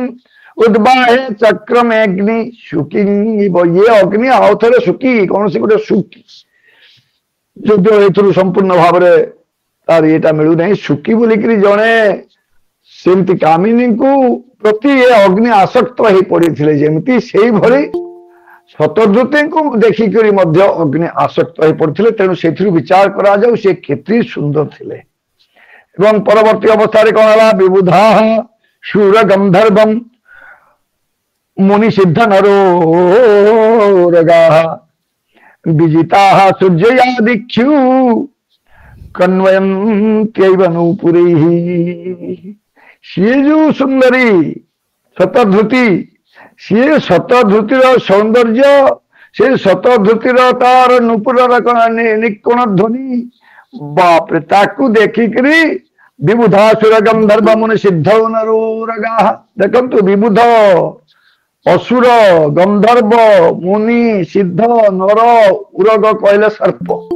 Speaker 2: उद्बाहे चक्रमेऽग्नि शुकी। ये अग्नि आउ थे शुकी, कौन सी गोटे शुकी जो संपूर्ण भाव तार ये मिलू नहीं। शुकी बोलिक जड़े सेमती कामिनी को प्रति ये अग्नि आसक्त हो पड़ी जमी से भली शतधृति को देखिक अग्नि आसक्त हो पड़ते। तेणु से विचार करा जाऊ से केते सुंदर थे। एवं परवर्ती अवस्था कौन है, विबुधा शूर गंधर्वम मुनि सिद्ध नरोरगा विजिता सूर्यया दीक्षु कन्वयन्त्यैव नूपुरैः। सी जो सुंदरी शतधृति, सी शतधृतिर सौंदर्य, से शतधृतिर तार नूपुर निकोण ध्वनि, बाप रे, ताकू देखिकरी विबुधासुर गंधर्व मुनि सिद्ध नरोरगा। देखंतु विबुध असुर गंधर्व मुनि सिद्ध नर उरग कहले सर्प।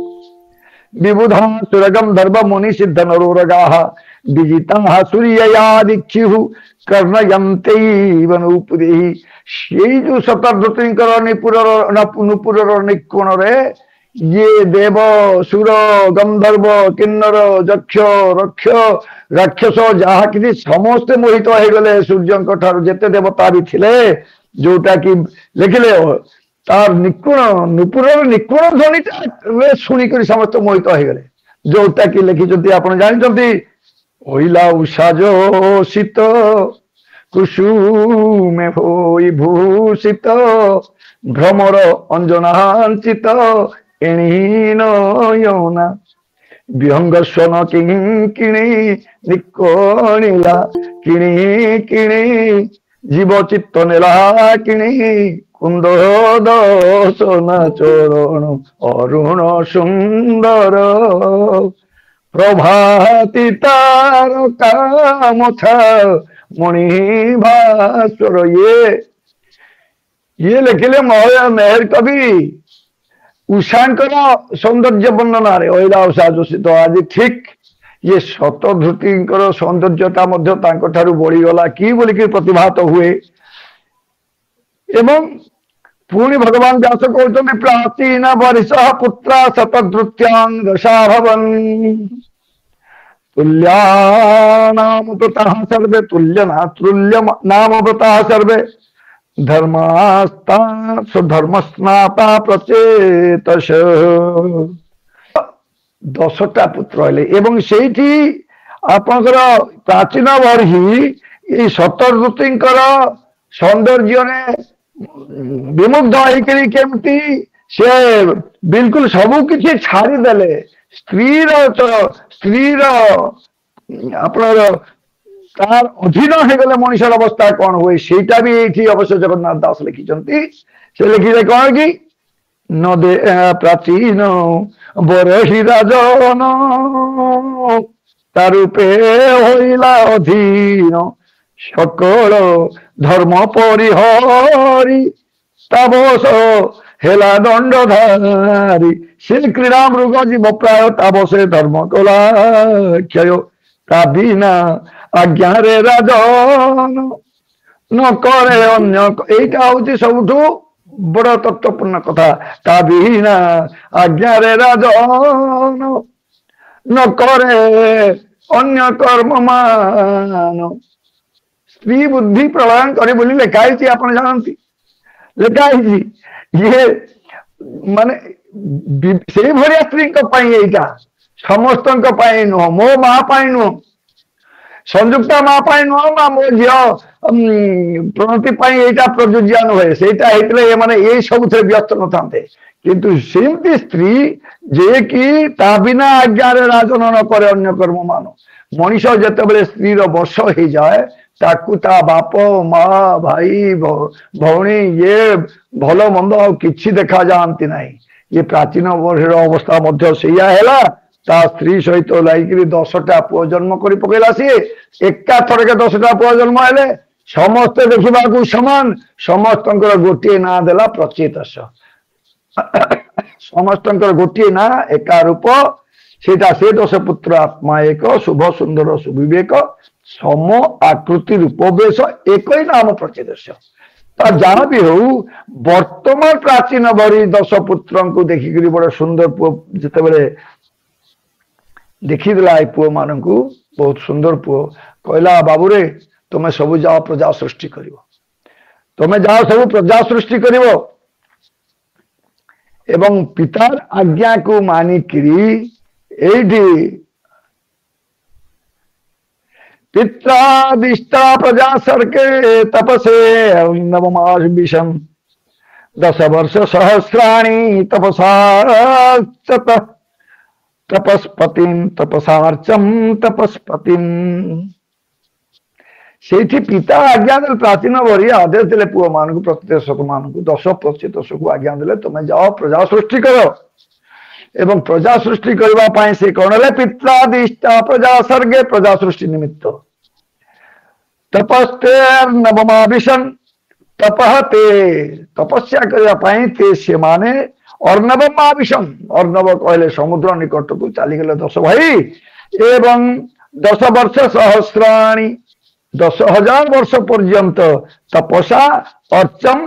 Speaker 2: विबुधा सुरगम धर्म मुनि सिद्ध नरोरगा विजिता सूर्यया दीक्षु कर्णयन्त्यैव नूपुरैः। से जो शतधृतिंकर नुपुर निकोण रे ये देव सुर गंधर्व किन्नर यक्ष रक्ष राक्षस जहा कि समस्ते मोहित हो गले सूर्य ठार जेते देवता भी थिले जोटा कि लिखिले तार निकुण नुपुर निकुण ध्वनि शुणिक समस्त मोहित हो गले जोटा कि लिखिं आप जानते ओइला उषा जो शीत कुसुमे होई भूषित भ्रमर अंजनांचित एणी नयना विहंग स्वन किणी निकोणिला किणी किणी जीव चित्त नेला किणी कुंद दर्शन चरण अरुण सुंदर प्रभाती तारका मुथा मणि भास्वर ये लिखिले मेहर कवि उषांकर सौंदर्य वर्णन ओइला उषा जोशी तो आज ठीक ये शतधृती सौंदर्यता बढ़ीगला कि बोलिक प्रतिभात हुए एवं पुणी भगवान व्यास कहते प्राचीन वर्ष पुत्र शतधृत्यां दशा भवन तुल्यानाम व्रतः सर्वे तुल्य नाम व्रतः सर्वे धर्मास्ता धर्मस्नाता प्रचेतस 10टा पुत्र हेले एवं सेठी आपनकर प्राचीन बर्ही ये शतधृतींकर सौंदर्य विमुग्ध होकर केमती से बिल्कुल सबू किसी छाड़ीदेले स्त्रीर आपनर तार अधीन हो गले मनुष्य अवस्था कौन हुए सेटा भी ये अवश्य जगन्नाथ दास लिखिं से लिखिले कौन कि न दे प्राचीन बरही राजन तारूपे होइला अधीन सकल धर्म परिहरी ताबस हेला दंडधारी से क्रीड़ा मृग जीव प्राय ताबसे धर्म कला क्षय ता बिना आज्ञा रे राजन न करे अन्य एटा हूँ सब बड़ तत्वपूर्ण कथा ता बिना आज्ञा रे राजन न करे अन्य कर्म मान स्त्री बुद्धि प्रलयन करे बोली लिखाई आप जानती लिखाई ये माने से भाया स्त्री समस्त नुह मो माँ नुह संयुक्ता माँ नुह ना मो झी प्रणति यहाँ प्रयोज्य नुहे से मैंने ये सब व्यस्त न था किंतु सेमती स्त्री जे कि ता बिना आज्ञा राजन न करे अन्य कर्म मान मनीष जिते स्त्रीर वश हो जाए ताकू ता बाप माँ भाई भौणी ये भल मंद कि देखा जाती ना ये प्राचीन अवस्था है ता स्त्री सहित लाइक 10टा पुओ जन्म कर पकेला सी एका थरके 10टा पुओ जन्म हेले समस्ते देखा समान समस्त गोटे ना देला प्रचेतस समस्त गोटे ना एका रूप सेटा से 10 पुत्र आत्मा एक शुभ सुंदर सुविवेक सम आकृति रूप बेश एक ही नाम प्रचेतस जहाँ भी हो वर्तमान प्राचीन भरी 10 पुत्र को देखिक बड़े सुंदर पुओ जिते देखीदेला पुओ मान को बहुत सुंदर पुओ कहला बाबू रे तुम्हें सब जाओ प्रजा सृष्टि कर तुम्हें जाओ सब प्रजा सृष्टि कर एवं पितार आज्ञा को मानिकी एठी पित्रादिष्टा प्रजा सर्के तपसे नवमास विषम 10 वर्ष सहस्राणी तपसा तपस्पतिम तपसार्चम तपस्पतिम से पिता आज्ञा दे प्राचीन भरी आदेश दे पुओ मान को प्रत्येक मान को 10 प्रतिशत को आज्ञा दे तुम्हें जाओ प्रजा सृष्टि कर एवं प्रजा सृष्टि करने से कौन है पित्रादिष्टा प्रजा सर्गे प्रजा सृष्टि निमित्त तपस्ते नवमा विषन तपहते तपस्या करने से माने अर्णव आविशन अर्णव कहले समुद्र निकट को चलीगले 10 भाई एवं 10 वर्ष सहस्राणी 10,000 वर्ष पर्यंत तपसा अर्चम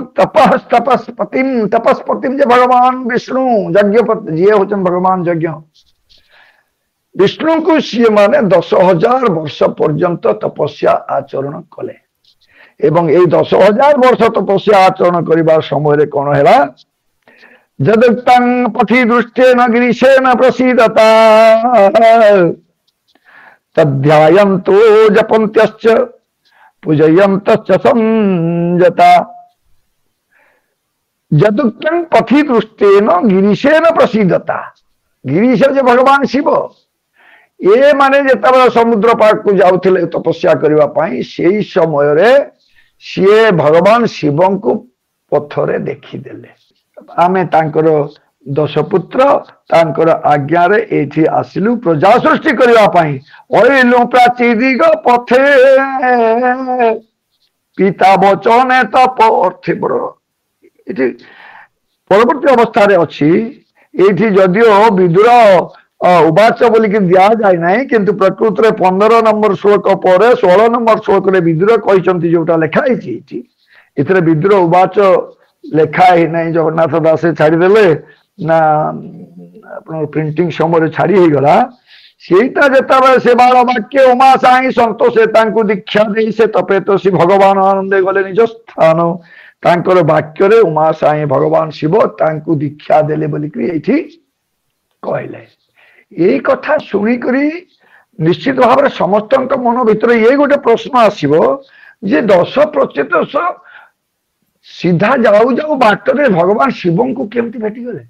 Speaker 2: तपस्पतिम जे भगवान विष्णु यज्ञपति जी होचन भगवान यज्ञ विष्णु को सी माने 10,000 वर्ष पर्यंत तपस्या आचरण कले एवं ये 10,000 वर्ष तपस्या आचरण करने समय कौन है जदुक्तं पथि दृष्टेन गिरीशेन प्रसीदता तध्यायन्तो जपन्त्यश्च पूजयन्तश्च संयता जदुक्तं पथि दृष्टेन गिरीशेन प्रसीदता गिरीश जे भगवान शिव ये माने जेतबेले समुद्र पार को जाउथिले तपस्या करबा पई सेही समय रे सीए भगवान शिव को पथरे देखी देले आमे तांकर 10 पुत्र तांकर आज्ञा रे एठी आसिलु प्रजा सृष्टि करबा पई ओइलु प्राची दिग पथे पिता वचने तप अर्थे बड़ एठी परवर्ती अवस्था रे अछि एठी जदियो विदुर उवाच बोलिक दिया जाए नहीं किंतु प्रकृत रे 15 नंबर श्लोक पर 16 नंबर श्लोक रे विदुर कहिसंती जोटा लेखा हिची इतरे विदुर उवाच लेखा ही नहीं जगन्नाथ दास छाड़ी देले ना अपन प्रिंटिंग समय छाड़ी ही गला सेटा जेता से बाल वाक्य उमा साई संतोषे तांको दीक्षा दे से तपे तो श्री भगवान आनंदे गले निज स्थान तांकर वाक्य रे उमा साई भगवान शिव तांको दीक्षा देले बोली कि एठी कहले ये कथा शुणी करी निश्चित भाव में समस्त मन भीतर ये गोटे प्रश्न आसो जे 10% सीधा जाऊ जाऊ बाटरे भगवान शिव को केमती भेटी गले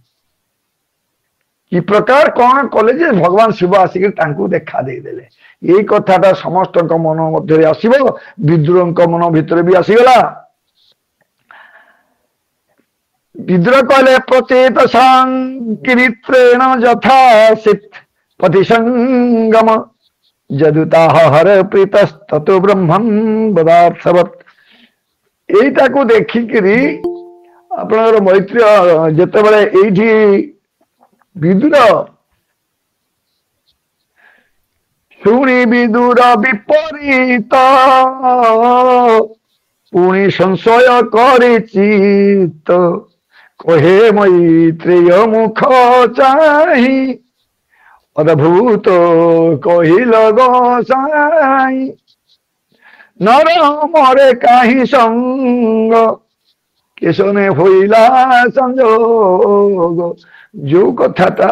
Speaker 2: कि प्रकार कौन कले जे भगवान शिव आसिक देखा देदेले ये कथाटा समस्त मन मध्य आसो विदुर मन भीतर भी आसीगला विद्रोह कहले प्रचेत सांकृत्रेण यथा सित पतिसंगम जदुता हर प्रीतस्ततो ब्रह्मं बदार्थवत् एटा को देखिकरी आपनर मैत्री जते बेले एठी विदुर शुणी विदुर विपरीत पुणी संशय करे चित्त कहे मैत्रेय मुख चाही अद्भुत कहिल गोसाई नर मरे काही संग केशने होइला संजोग जो कथाटा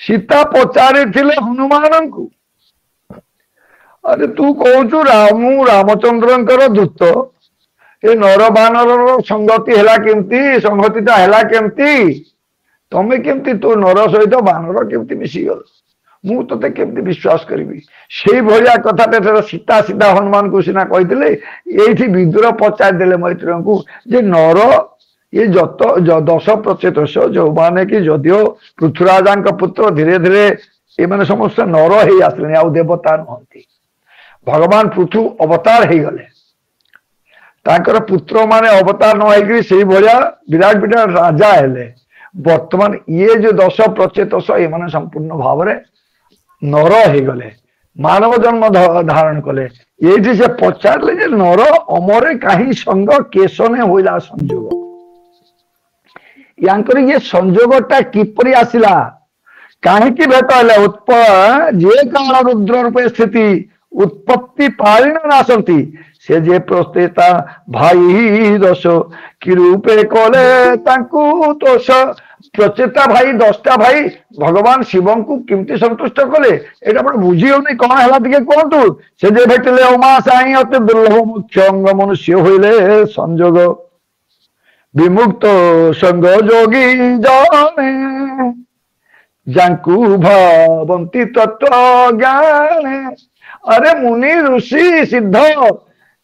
Speaker 2: सीता पचारे थिले हनुमान को अरे तू कहचु रामचंद्र दूत ए नर बानर संगति है केमती संगतिटा है केमती तमें केमती तो नर सहित बानर केमती मिसीगल मु ते केमती विश्वास करी से भाया कथा सीता सीधा हनुमान को सीना कही विदुर पचारिदेले मैत्र को जे नर ये जत 10% जो माने कि जदियो पृथ्वीराजा पुत्र धीरे धीरे ये समस्त नर ही आसले आ देवता नुहति भगवान पृथु अवतार हो गले तांकर पुत्र माने अवतार न से भाया विराट विराट राजा हेले वर्तमान ये जो 10% ये माने संपूर्ण भाव में नर हो गले मानव जन्म धारण कले ये से पचारे जे नर अमरे कहीं संग केशने होइला संजोग यांकर ये संजोगटा किपरि आसिला कहीं भेट है जे कारण रुद्र रूपे स्थिति उत्पत्ति पारिण नासंती से जे प्रस्तेता भाई दश कि रूपे कले तांकु दोष प्रचेता भाई 10टा भाई भगवान शिव को किमती संतुष्ट कले एटा बड़ बुझी होनी कौन है टिके कहतु से जे भेटिले उमा साई अति दुर्लभ मुख्य अंग मनुष्य होइले संजोग विमुक्त संग जोगी जाने जांकु भावंती तत्व ज्ञाने अरे मुनि ऋषि सिद्ध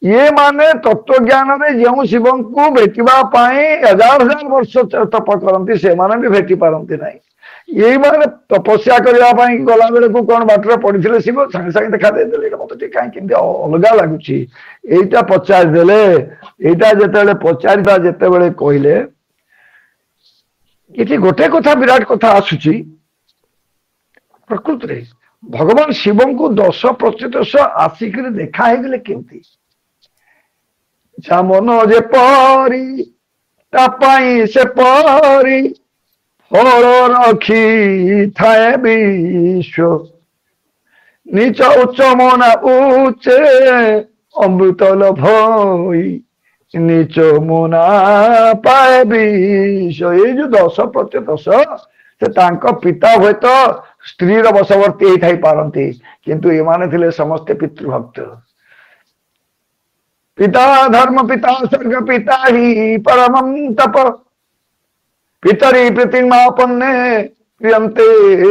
Speaker 2: ये माने तत्व ज्ञान में जो शिव को भेटा 1000 वर्ष तप करती से माने भी भेटी पारती ना ये माने तपस्या करने गला बेले को कौन बाटर पड़े शिव सांगे सांगे देखा देदेले मत कहीं अलग लगुच यहीटा पचारिदेले यहीटा जिते पचारा जिते बड़े कहले ये गोटे कथा विराट कथा आसुची प्रकृत रे भगवान शिव को 10% आसिक देखा है केमती ମନ ଯେପରି ତା ପାଇଁ ସେ ପରି ଫଳ ରଖିଥାଏ ବିଶ୍ୱ। ନିଚ ଉଚ୍ଚ ମନା ଉଚ୍ଚେ ଅମୃତ ଲୋଭଇ ନିଚ ମନା ପାଏ ବିଷ। ଏଇ ଯୋଉ 10% ସେ ତାଙ୍କ ପିତା ହୁଏତ ସ୍ତ୍ରୀର ବଶବର୍ତ୍ତୀ ହେଇଥାଇ ପାରନ୍ତି, କିନ୍ତୁ ଏମାନେ ଥିଲେ ସମସ୍ତେ ପିତୃଭକ୍ତ। पिता धर्म पिता स्वर्ग पिता ही परमं तप पितरी प्रतिमापन्ने प्रियंते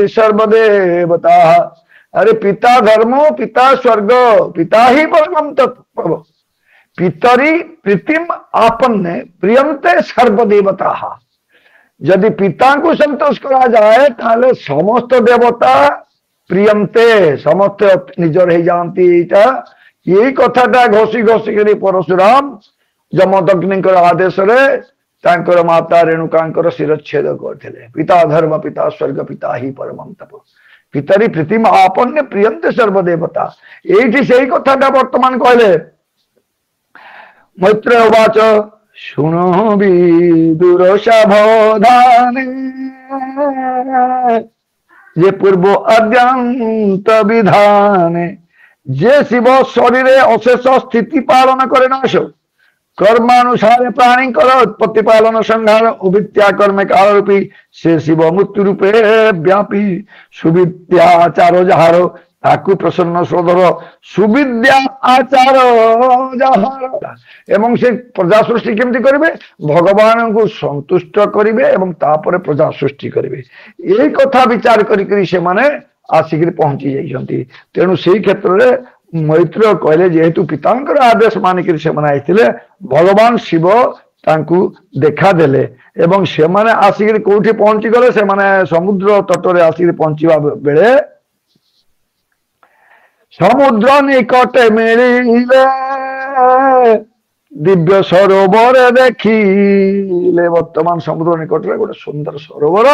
Speaker 2: सर्वदेवता। अरे पिता धर्म पिता स्वर्ग पिता ही परमं तप पितरी प्रीतिम आपन्ने प्रियंते सर्वदेवता। यदि पिता को संतोष करा जाए ताले समस्त देवता प्रियंते समस्त निजर हो जाती। यही कथाटा घोषी घोषी कर परशुराम जमदग्नि आदेश माता रेणुका शिरच्छेद करते। पिता धर्म पिता स्वर्ग पिता ही परमं तप पितरी प्रीतिम आपन्ने प्रियंते सर्वदेवता। ये से कथाटा वर्तमान कहले मैत्र उवाच शुणो विदुर सावधाने जे पूर्व अद्यंत विधाने जे शिव शरीर अशेष स्थिति पालन करे नाश कर्मानुसार प्राणी उत्पत्ति पालन संहार उविद्या कर्म काल रूपी से शिव मृत्यु रूपे व्यापी सुविद्याचार जार ताकू प्रसन्न श्रोधर सुविद्या आचार जार एवं से प्रजा सृष्टि केमती करेंगे भगवान को संतुष्ट करेंगे एवं तापर प्रजा सृष्टि करेंगे। यही कथा विचार करी से माने आसिक पहुंची जाइछंती। तेणु से क्षेत्र में मैत्र कहले जेहेतु पितांकर आदेश मानिक से भगवान शिव तांकू देखा देले एवं से माने आसिक कोठी पहुंची गले से माने समुद्र तटरे आसिक पहुंचीबा बेले समुद्र निकट मिलिले दिव्य सरोवर देखिले। वर्तमान समुद्र निकट में गोटे सुंदर सरोवर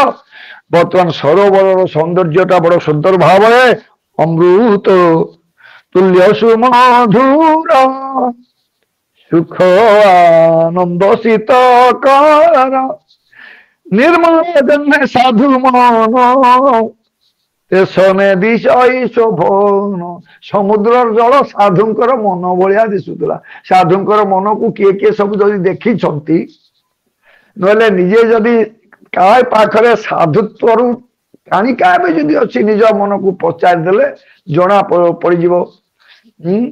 Speaker 2: वर्तमान सरोवर सौंदर्यटा बड़ सुंदर भाव अमृत तुल्य सुमधुर सुख आनंद शीतकर निर्मल जन्मे साधु मन तेसने दिशई शोभन। समुद्र जल साधुंकर मन भलिया दिशुला। साधुंकर मन को किए किए सब जदि देखी नले निजे जदि काय पाखरे साधुत्व प्राणी क्या जदि अच्छी निज मन को पचार देले जना पड़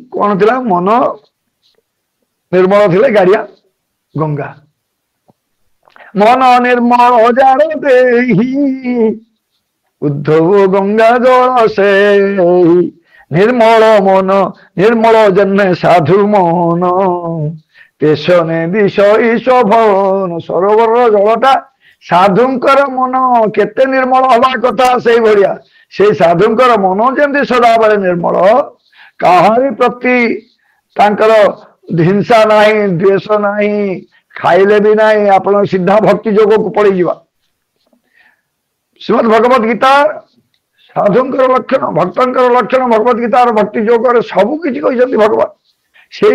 Speaker 2: कौन थिला मन निर्मल थिले गाड़िया गंगा मन निर्मल जार देही उद्धव गंगा जल से निर्मल मन निर्मल जन्मे साधु मन तेसने दिशई शोभन। सरोवर जलटा साधुंकर मन केते निर्मल हवा कथा से भलिया से साधुंकर मन जमी सदाबले निर्मल कहारी प्रति तांकर हिंसा नाही द्वेष नाही खाइले भी नाही आपण सीधा भक्ति जोग को पड़ी जीवा। श्रीमद भगवत गीता साधुंकर लक्षण भक्तंकर लक्षण भगवत गीतार भक्ति जोग सबू किसी कहते भगवान से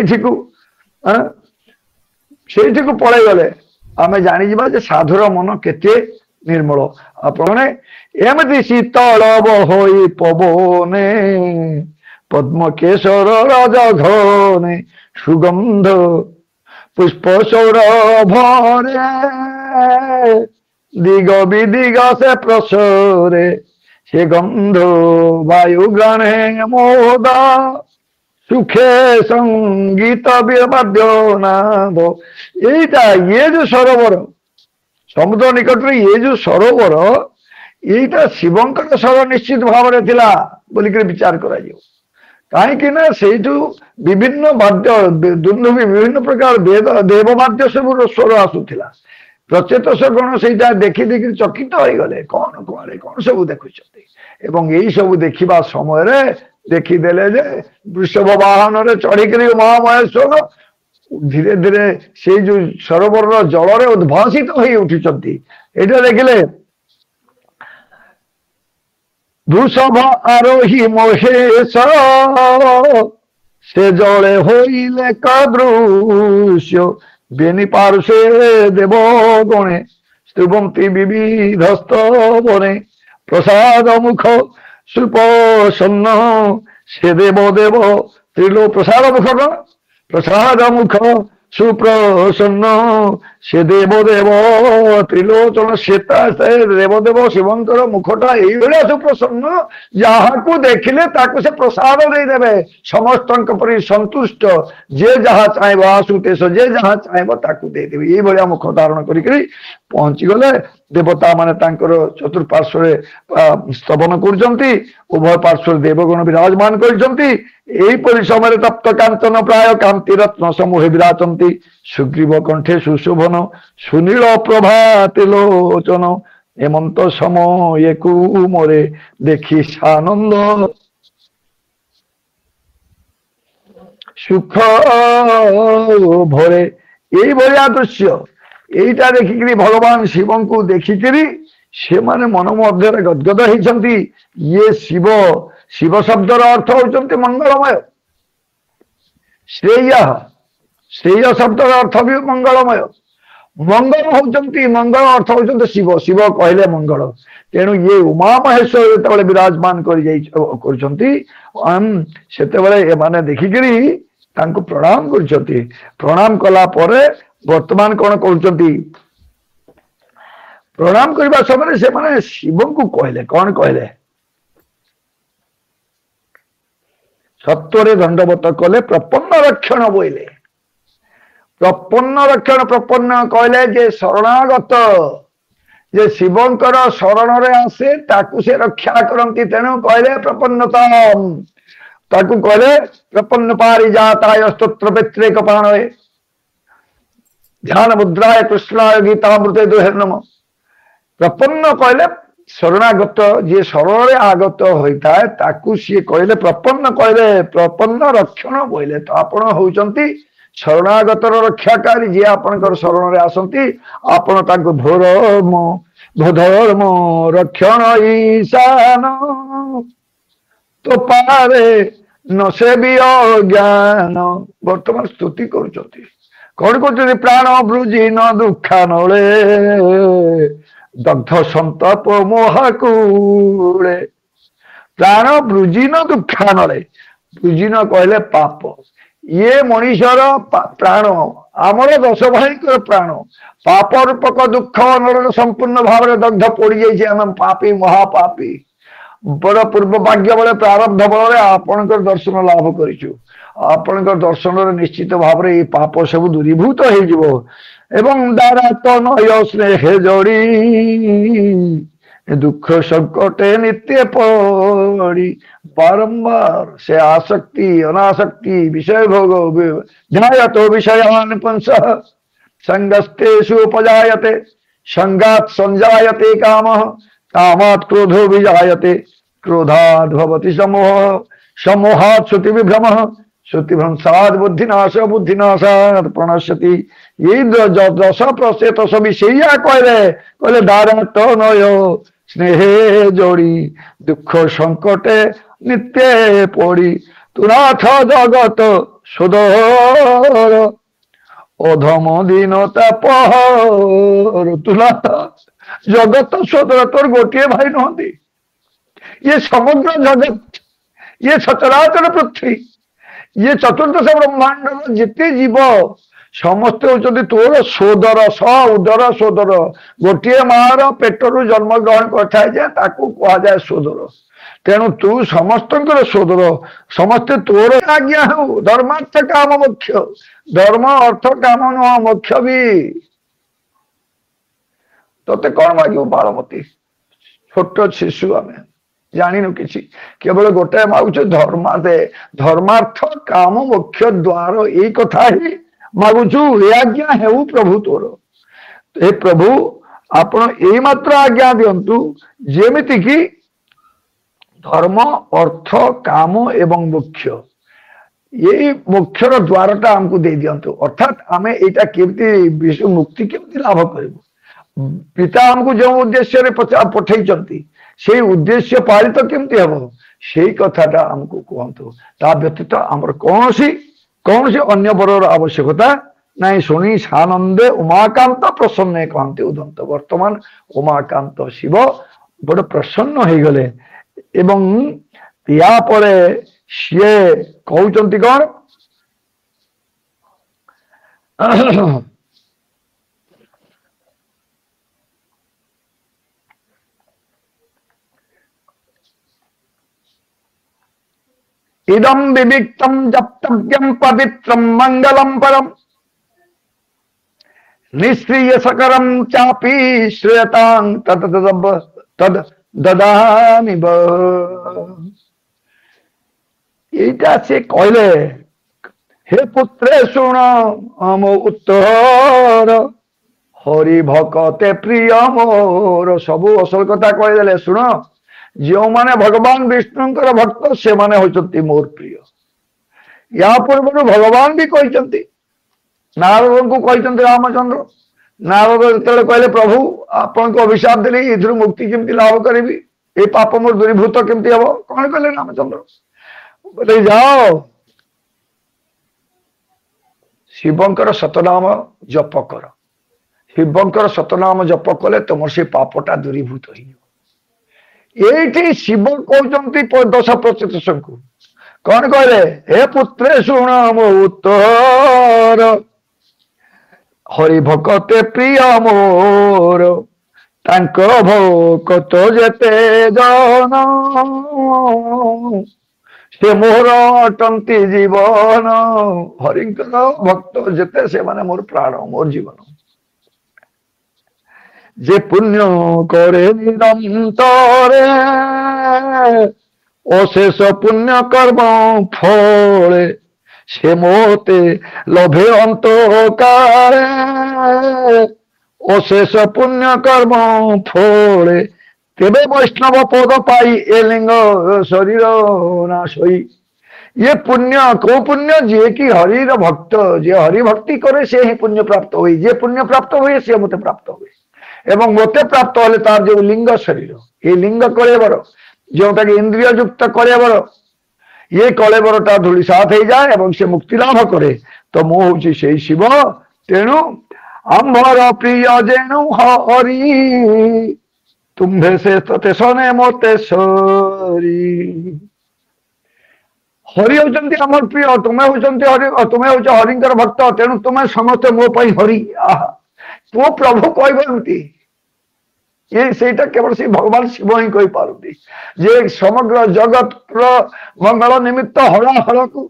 Speaker 2: पलि गले आम जानीजा जे साधुर मन केते निर्मल। आपने एमती शीतल बहई पवने पद्म केशर राजघने सुगंध पुष्प सौरभरे दिग विदिग से प्रसरे से गंध वायु ग्रहणे मोदा सुखे संगीत वाद्यनाद। ये जो सरोवर समुद्र निकट में ये जो सरोवर यहीटा शिवंकर सर निश्चित भाव में थिला बोलिक विचार करा कहीं से विभिन्न वाद्य दुंदुभि विभिन्न प्रकार देववाद्य सब स्वर आसूला प्रचेत गण से देखी देखी चकित हो गले कौन कुआड़े कौन सब देखुं यही सब देखा समय देखीदेले जे वृषभ वाहन चढ़िक महामहेश्वर धीरे धीरे से जो सरोवर जल उद्भासित हो उठी देखिले वृषभ आरोही महेश সে জলে হইলে কাদৃশ্য বেনি পার্শ্বে দেবগণে স্তুবন্তি বিবিধস্ত বনে প্রসাদ মুখ সুপ্রসন্ন সে দেব দেব ত্রিলো প্রসাদ মুখ প্রসাদ মুখ সুপ্রসন্ন সে দেব দেব ত্রিলোচନ ଶ୍ଵେତା ସେ ଦେବ ଦେବ ଶିବଙ୍କର ମୁଖଟା ଏଇଭଳିଆ ସୁପ୍ରସନ୍ନ ଯାହାକୁ ଦେଖିଲେ ତାକୁ ସେ ପ୍ରସାଦ ଦେଇଦେବେ ସମସ୍ତଙ୍କ ପରି ସନ୍ତୁଷ୍ଟ ଯିଏ ଯାହା ଚାହିଁବ ଆଶୁତେଶ ଯିଏ ଯାହା ଚାହିଁବ ତାକୁ ଦେଇଦେବେ ଏଇଭଳିଆ ମୁଖ ଧାରଣ କରିକିରି ପହଞ୍ଚିଗଲେ ଦେବତା ମାନେ ତାଙ୍କର ଚତୁଃପାର୍ଶ୍ୱରେ ସ୍ତବନ କରୁଛନ୍ତି ଉଭୟ ପାର୍ଶ୍ୱରେ ଦେବଗଣ ବିରାଜମାନ କରିଛନ୍ତି ଏହିପରି ସମୟରେ ତପ୍ତ କାଞ୍ଚନ ପ୍ରାୟ କାନ୍ତି ରତ୍ନ ସମୂହେ ବିରାଜନ୍ତି ସୁଗ୍ରୀବ କଣ୍ଠେ ସୁଶୋଭନ ସୁନୀଳ ପ୍ରଭାତି ଲୋଚନ ଏମନ୍ତ ସମୟକୁ ମୋରେ ଦେଖି ସାନନ୍ଦ ସୁଖ ଭରେ ଏଇଭଳିଆ ଦୃଶ୍ୟ এইটা ଦେଖିକିରି ଭଗବାନ ଶିବଙ୍କୁ ଦେଖିକିରି ସେମାନେ ମନ ମଧ୍ୟରେ ଗଦଗଦ ହେଇଛନ୍ତି ଇଏ ଶିବ ଶିବ ଶବ୍ଦର ଅର୍ଥ ହଉଛନ୍ତି ମଙ୍ଗଳମୟ ଶ୍ରେୟ ଶ୍ରେୟ ଶବ୍ଦର ଅର୍ଥ ବି ମଙ୍ଗଳମୟ ମଙ୍ଗଳ ହଉଛନ୍ତି ମଙ୍ଗଳ ଅର୍ଥ ହଉଛନ୍ତି ଶିବ ଶିବ କହିଲେ ମଙ୍ଗଳ ତେଣୁ ଇଏ ଉମା ମହେଶ୍ୱର ଯେତେବେଳେ ବିରାଜମାନ କରୁଛନ୍ତି ସେତେବେଳେ ଏମାନେ ଦେଖିକିରି ତାଙ୍କୁ ପ୍ରଣାମ କରୁଛନ୍ତି ପ୍ରଣାମ କଲା ପରେ ବର୍ତ୍ତମାନ କଣ କରୁଛନ୍ତି ପ୍ରଣାମ କରିବା ସମୟରେ ସେମାନେ ଶିବଙ୍କୁ କହିଲେ କଣ କହିଲେ ସତ୍ୱରେ ଦଣ୍ଡବତ କଲେ ପ୍ରପନ୍ନ ରକ୍ଷଣ ବୋଇଲେ ପ୍ରପନ୍ନ ରକ୍ଷଣ ପ୍ରପନ୍ନ କହିଲେ ଯେ ଶରଣାଗତ ଯେ ଶିବଙ୍କର ଶରଣରେ ଆସେ ତାକୁ ସେ ରକ୍ଷା କରନ୍ତି ତେଣୁ କହିଲେ ପ୍ରପନ୍ନତା ତାକୁ କହିଲେ ପ୍ରପନ୍ନ ପାରିଜାତାୟ ସ୍ତୋତ୍ର ବେତ୍ରେକ ପାଣଏ ଧ୍ୟାନ ମୁଦ୍ରାୟ କୃଷ୍ଣାୟ ଗୀତାମୃତେ ଦୁହେର ନମ ପ୍ରପନ୍ନ କହିଲେ ଶରଣାଗତ ଯିଏ ଶରଣରେ ଆଗତ ହୋଇଥାଏ ତାକୁ ସିଏ କହିଲେ ପ୍ରପନ୍ନ ରକ୍ଷଣ ବୋଇଲେ ତ ଆପଣ ହଉଛନ୍ତି ଶରଣାଗତର ରକ୍ଷାକାରୀ ଯିଏ ଆପଣଙ୍କର ଶରଣରେ ଆସନ୍ତି ଆପଣ ତାଙ୍କୁ ଧର୍ମ ରକ୍ଷଣ ଈଶାନ ତ ପାରେ ନ ସେ ବି ଅଜ୍ଞାନ ବର୍ତ୍ତମାନ ସ୍ତୁତି କରୁଛନ୍ତି କଣ କରୁଛନ୍ତି ପ୍ରାଣ ବୃଜି ନ ଦୁଃଖା ନଳେ ଦଗ୍ଧ ସନ୍ତାପ ମହାକୁଳେ ପ୍ରାଣ ବୃଜିନ ଦୁଃଖା ନଳେ ବୃଜିନ କହିଲେ ପାପ ଇଏ ମଣିଷର ପ୍ରାଣ ଆମର ଦଶ ଭାଇଙ୍କର ପ୍ରାଣ ପାପ ରୂପକ ଦୁଃଖ ନଳରେ ସମ୍ପୂର୍ଣ୍ଣ ଭାବରେ ଦଗ୍ଧ ପୋଡିଯାଇଛି ଆମେ ପାପୀ ମହାପାପୀ ବଡ ପୂର୍ବ ଭାଗ୍ୟ ବଳେ ପ୍ରାରବ୍ଧ ବଳରେ ଆପଣଙ୍କର ଦର୍ଶନ ଲାଭ କରିଛୁ ଆପଣଙ୍କର ଦର୍ଶନରେ ନିଶ୍ଚିତ ଭାବରେ ଏଇ ପାପ ସବୁ ଦୂରୀଭୂତ ହେଇଯିବ ଏବଂ ଦାରାତ ନୟ ସ୍ନେହ ଯୋଡି ଦୁଃଖ ସଂକଟେ ନିତ୍ୟ ପଡି ବାରମ୍ବାର ସେ ଆସକ୍ତି ଅନାସକ୍ତି ବିଷୟ ଭୋଗ ଧ୍ୟାୟତ ବିଷୟାନ ପୁଂସ ସଂଗସ୍ତେଷୁ ଉପଜାୟତେ ସଂଗାତ ସଂଜାୟତେ କାମଃ कामात् क्रोधो विजायते क्रोधाद् भवति समोह समोहात् श्रुति विभ्रमः श्रुति भ्रंशात् बुद्धिनाशात् प्रणश्यति ये दश प्रसेत सभी सैया कहले दारात नय स्नेहे जोड़ी दुख संकटे नित्य पड़ी तुनाथ जगत सुदर अधम दीनता पहर तुनाथ जगत सोदर तोर गोटे भाई नुहति ये समग्र जगत ये सचराचर पृथ्वी ये चतुर्दश ब्रह्मांड जिते जीव समस्ते होचंती तोर सोदर स उदर सोदर गोटे मार पेटरू जन्म ग्रहण करथाय जे ताकू कहा जाय सोदर तेणु तू समस्तंकर सोदर समस्ते तोर आज्ञा हो धर्मार्थ काम मुख्य धर्म अर्थ काम नुह मुख्य भी तोते कौन मागिबो बालमती छोट शिशु आम जानिनु किसी केवल गोटे मागुच धर्मा दे धर्मार्थ काम मुख्य द्वार यही कथा ही मागुचु ए आज्ञा हेउ प्रभु तोर हे प्रभु आपण यही मात्र आज्ञा दियंतु जेमिति कि धर्म अर्थ काम एवं मोक्ष यही मोक्षर द्वारटा हमको दे दियंतु अर्थात आमे एटा केमती विश्व मुक्ति केमती लाभ करिबो पिता हमको जो उद्देश्य पठे से उद्देश्य पालित केमती हम ସେଇ କଥାଟା ଆମକୁ କୁହନ୍ତୁ। ତା ବ୍ୟତୀତ ଆମର କୌଣସି ଅନ୍ୟ ବରର ଆବଶ୍ୟକତା ନାଇଁ। ଶୁଣି ସାନନ୍ଦେ ଉମାକାନ୍ତ ପ୍ରସନ୍ନ କହନ୍ତି ଉଦନ୍ତ। ବର୍ତ୍ତମାନ ଉମାକାନ୍ତ ଶିବ ବଡ ପ୍ରସନ୍ନ ହେଇଗଲେ ଏବଂ ୟା ପରେ ସିଏ କହୁଛନ୍ତି କଣ? इदं विविक्तं जप्तव्यं पवित्रं मंगलम परम निःश्रियसकरं चापि श्रेयतां तद ददामि ब। এইটা সে কইলে, হে পুত্রে শুণ অম উত্তর হরি ভকতে প্রিয় মোর। ସବୁ ଅସଲ କଥା କହିଦେଲେ। ଶୁଣ, ଯେଉଁମାନେ ଭଗବାନ ବିଷ୍ଣୁଙ୍କର ଭକ୍ତ ସେମାନେ ହଉଛନ୍ତି ମୋର ପ୍ରିୟ। ୟା ପୂର୍ବରୁ ଭଗବାନ ବି କହିଛନ୍ତି, ନାରଦଙ୍କୁ କହିଛନ୍ତି ରାମଚନ୍ଦ୍ର। ନାରଦ ଯେତେବେଳେ କହିଲେ ପ୍ରଭୁ ଆପଣଙ୍କୁ ଅଭିଶାପ ଦେଲି, ଏଥିରୁ ମୁକ୍ତି କେମିତି ଲାଭ କରିବି, ଏ ପାପ ମୋର ଦୂରୀଭୂତ କେମିତି ହବ? କଣ କହିଲେ ରାମଚନ୍ଦ୍ର? ବୋଲେ ଯାଅ ଶିବଙ୍କର ଶତନାମ ଜପ କର। ଶିବଙ୍କର ଶତନାମ ଜପ କଲେ ତମର ସେ ପାପଟା ଦୂରୀଭୂତ ହେଇଯିବ। এইটি শিব কହୁଛନ୍ତି 10% କଣ କହିଲେ? ହେ ପୁତ୍ରେ ଶୁଣ ମୋ ଉତ୍ତର ହରି ଭକତେ ପ୍ରିୟ ମୋର ତାଙ୍କ ଭକତ ଯେତେ ଜନ ସେ ମୋର ଅଟନ୍ତି ଜୀବନ। ହରିଙ୍କର ଭକ୍ତ ଯେତେ ସେମାନେ ମୋର ପ୍ରାଣ, ମୋର ଜୀବନ। যে পুণ্য করে নিরন্তরে অশেষ পুণ্য কর্ম ফলে সে মতে লোভে অন্তকারে অশেষ পুণ্য কর্ম ফলে তেবে বৈষ্ণব পদ পাই এ লিঙ্গ শরীর নাশ হই। ये पुण्य को पुण्य जे कि हरिर भक्त, जे हरि भक्ति करे से ही पुण्य प्राप्त हुए। जे पुण्य प्राप्त हुए से मते प्राप्त हुए এবং মতে প্রাপ্ত হলে তার যে লিঙ্গ শরীর, এই লিঙ্গ কলেবর যেটা কি ইন্দ্রিয় যুক্ত কলেবর, এই কলেবরটা ধূলিসাৎ হয়ে যায় এবং সে মুক্তি লাভ করে। তো ମୁଁ হଉଛି সেই শিব। তেণু আম্ভর প্রিয় যেনু হরি তুম্ভে সে ততে শোনে মতে সরি। হরি হଉଛନ୍ତି ଆମର ପ୍ରିୟ, ତୁମେ ହଉଛନ୍ତି ହରି, ତୁମେ ହଉଛ ହରିଙ୍କର ଭକ୍ତ, ତେଣୁ ତୁମେ ସମସ୍ତେ ମୋ ପାଇଁ ହରି। ଆହା, ମୋ ପ୍ରଭୁ କହିବ ଏମିତି। ସେଇଟା କେବଳ ସେ ଭଗବାନ ଶିବ ହିଁ କହିପାରନ୍ତି ଯେ ସମଗ୍ର ଜଗତର ମଙ୍ଗଳ ନିମିତ୍ତ ହଳାହଳକୁ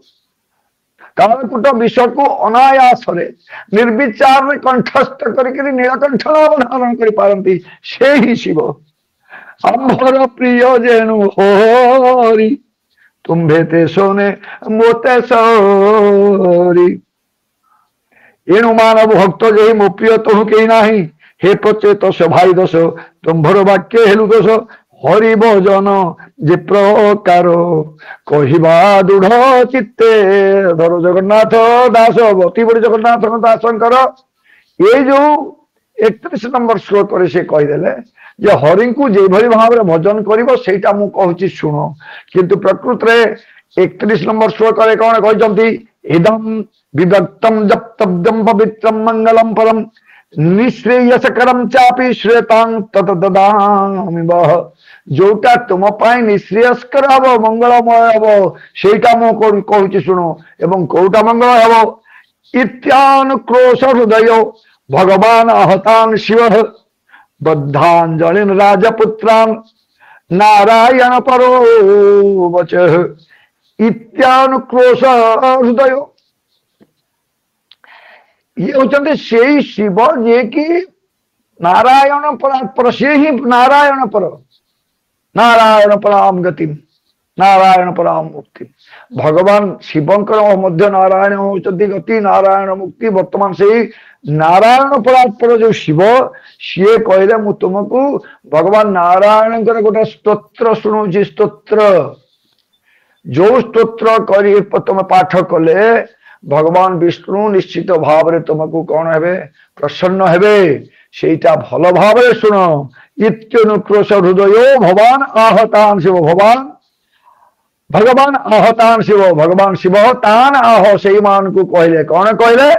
Speaker 2: କାଳକୂଟ ବିଷକୁ ଅନାୟାସରେ ନିର୍ବିଚାରରେ କଣ୍ଠସ୍ଥ କରିକି ନୀଳକଣ୍ଠ ନାମ ଧାରଣ କରିପାରନ୍ତି, ସେ ହିଁ ଶିବ। ଆମ୍ଭର ପ୍ରିୟ ଯେଣୁ ହରି ତୁମ୍ଭେ ତେ ଶୋନେ ମୋତେ ସରି। ଏଣୁ ମାନବ ଭକ୍ତ ଯେହି ମୋ ପ୍ରିୟ ତହୁ କେହି ନାହିଁ। हे प्रचेत भाई दोष तुम्भर वाक्य हेलु दोष हरि भजन जे प्रकार कहवा दृढ़ चित्ते धर जगन्नाथ दास बती बड़ी जगन्नाथ दासंकर। ये जो 31 नंबर श्लोक से कहीदेले जे हरि को जो भाव में भजन कर कहूँ शुण, किंतु प्रकृत में 31 नंबर श्लोक कौन कहते इदम विभक्तम जप्तव्यम पवित्रम मंगलम परम निःश्रेयसकरम चापि श्रेतां तत ददामि बह। जोटा तुम पाई निःश्रेयस्कर हब, मंगलमय हब, सेटा मु कहूँ शुण। एवं कोटा मंगल हब इत्यानुक्रोश हृदय भगवान आहतां शिव बद्धांजलिन राजपुत्रां नारायण परो वच। इत्यानुक्रोश हृदय ये होचंदे सेई शिव जे कि नारायण पर, से ही नारायण पर, नारायण पराम गति, नारायण पराम मुक्ति। भगवान शिवंकर मध्य नारायण होचंती गति, नारायण मुक्ति। वर्तमान से नारायण परात्पर जो शिव सी कहले मु तुमको भगवान नारायण गोटे स्तोत्र शुणुची। स्तोत्र जो स्तोत्र कर तुम पाठ कले भगवान विष्णु निश्चित भाव में तुमको कौन है प्रसन्न है। सेटा भल भाव शुण। इत्युनुक्रोश हृदय भगवान आहतां शिव। भगवान भगवान आह तान शिव, भगवान शिव तान आह से मान को कहले कौन कहले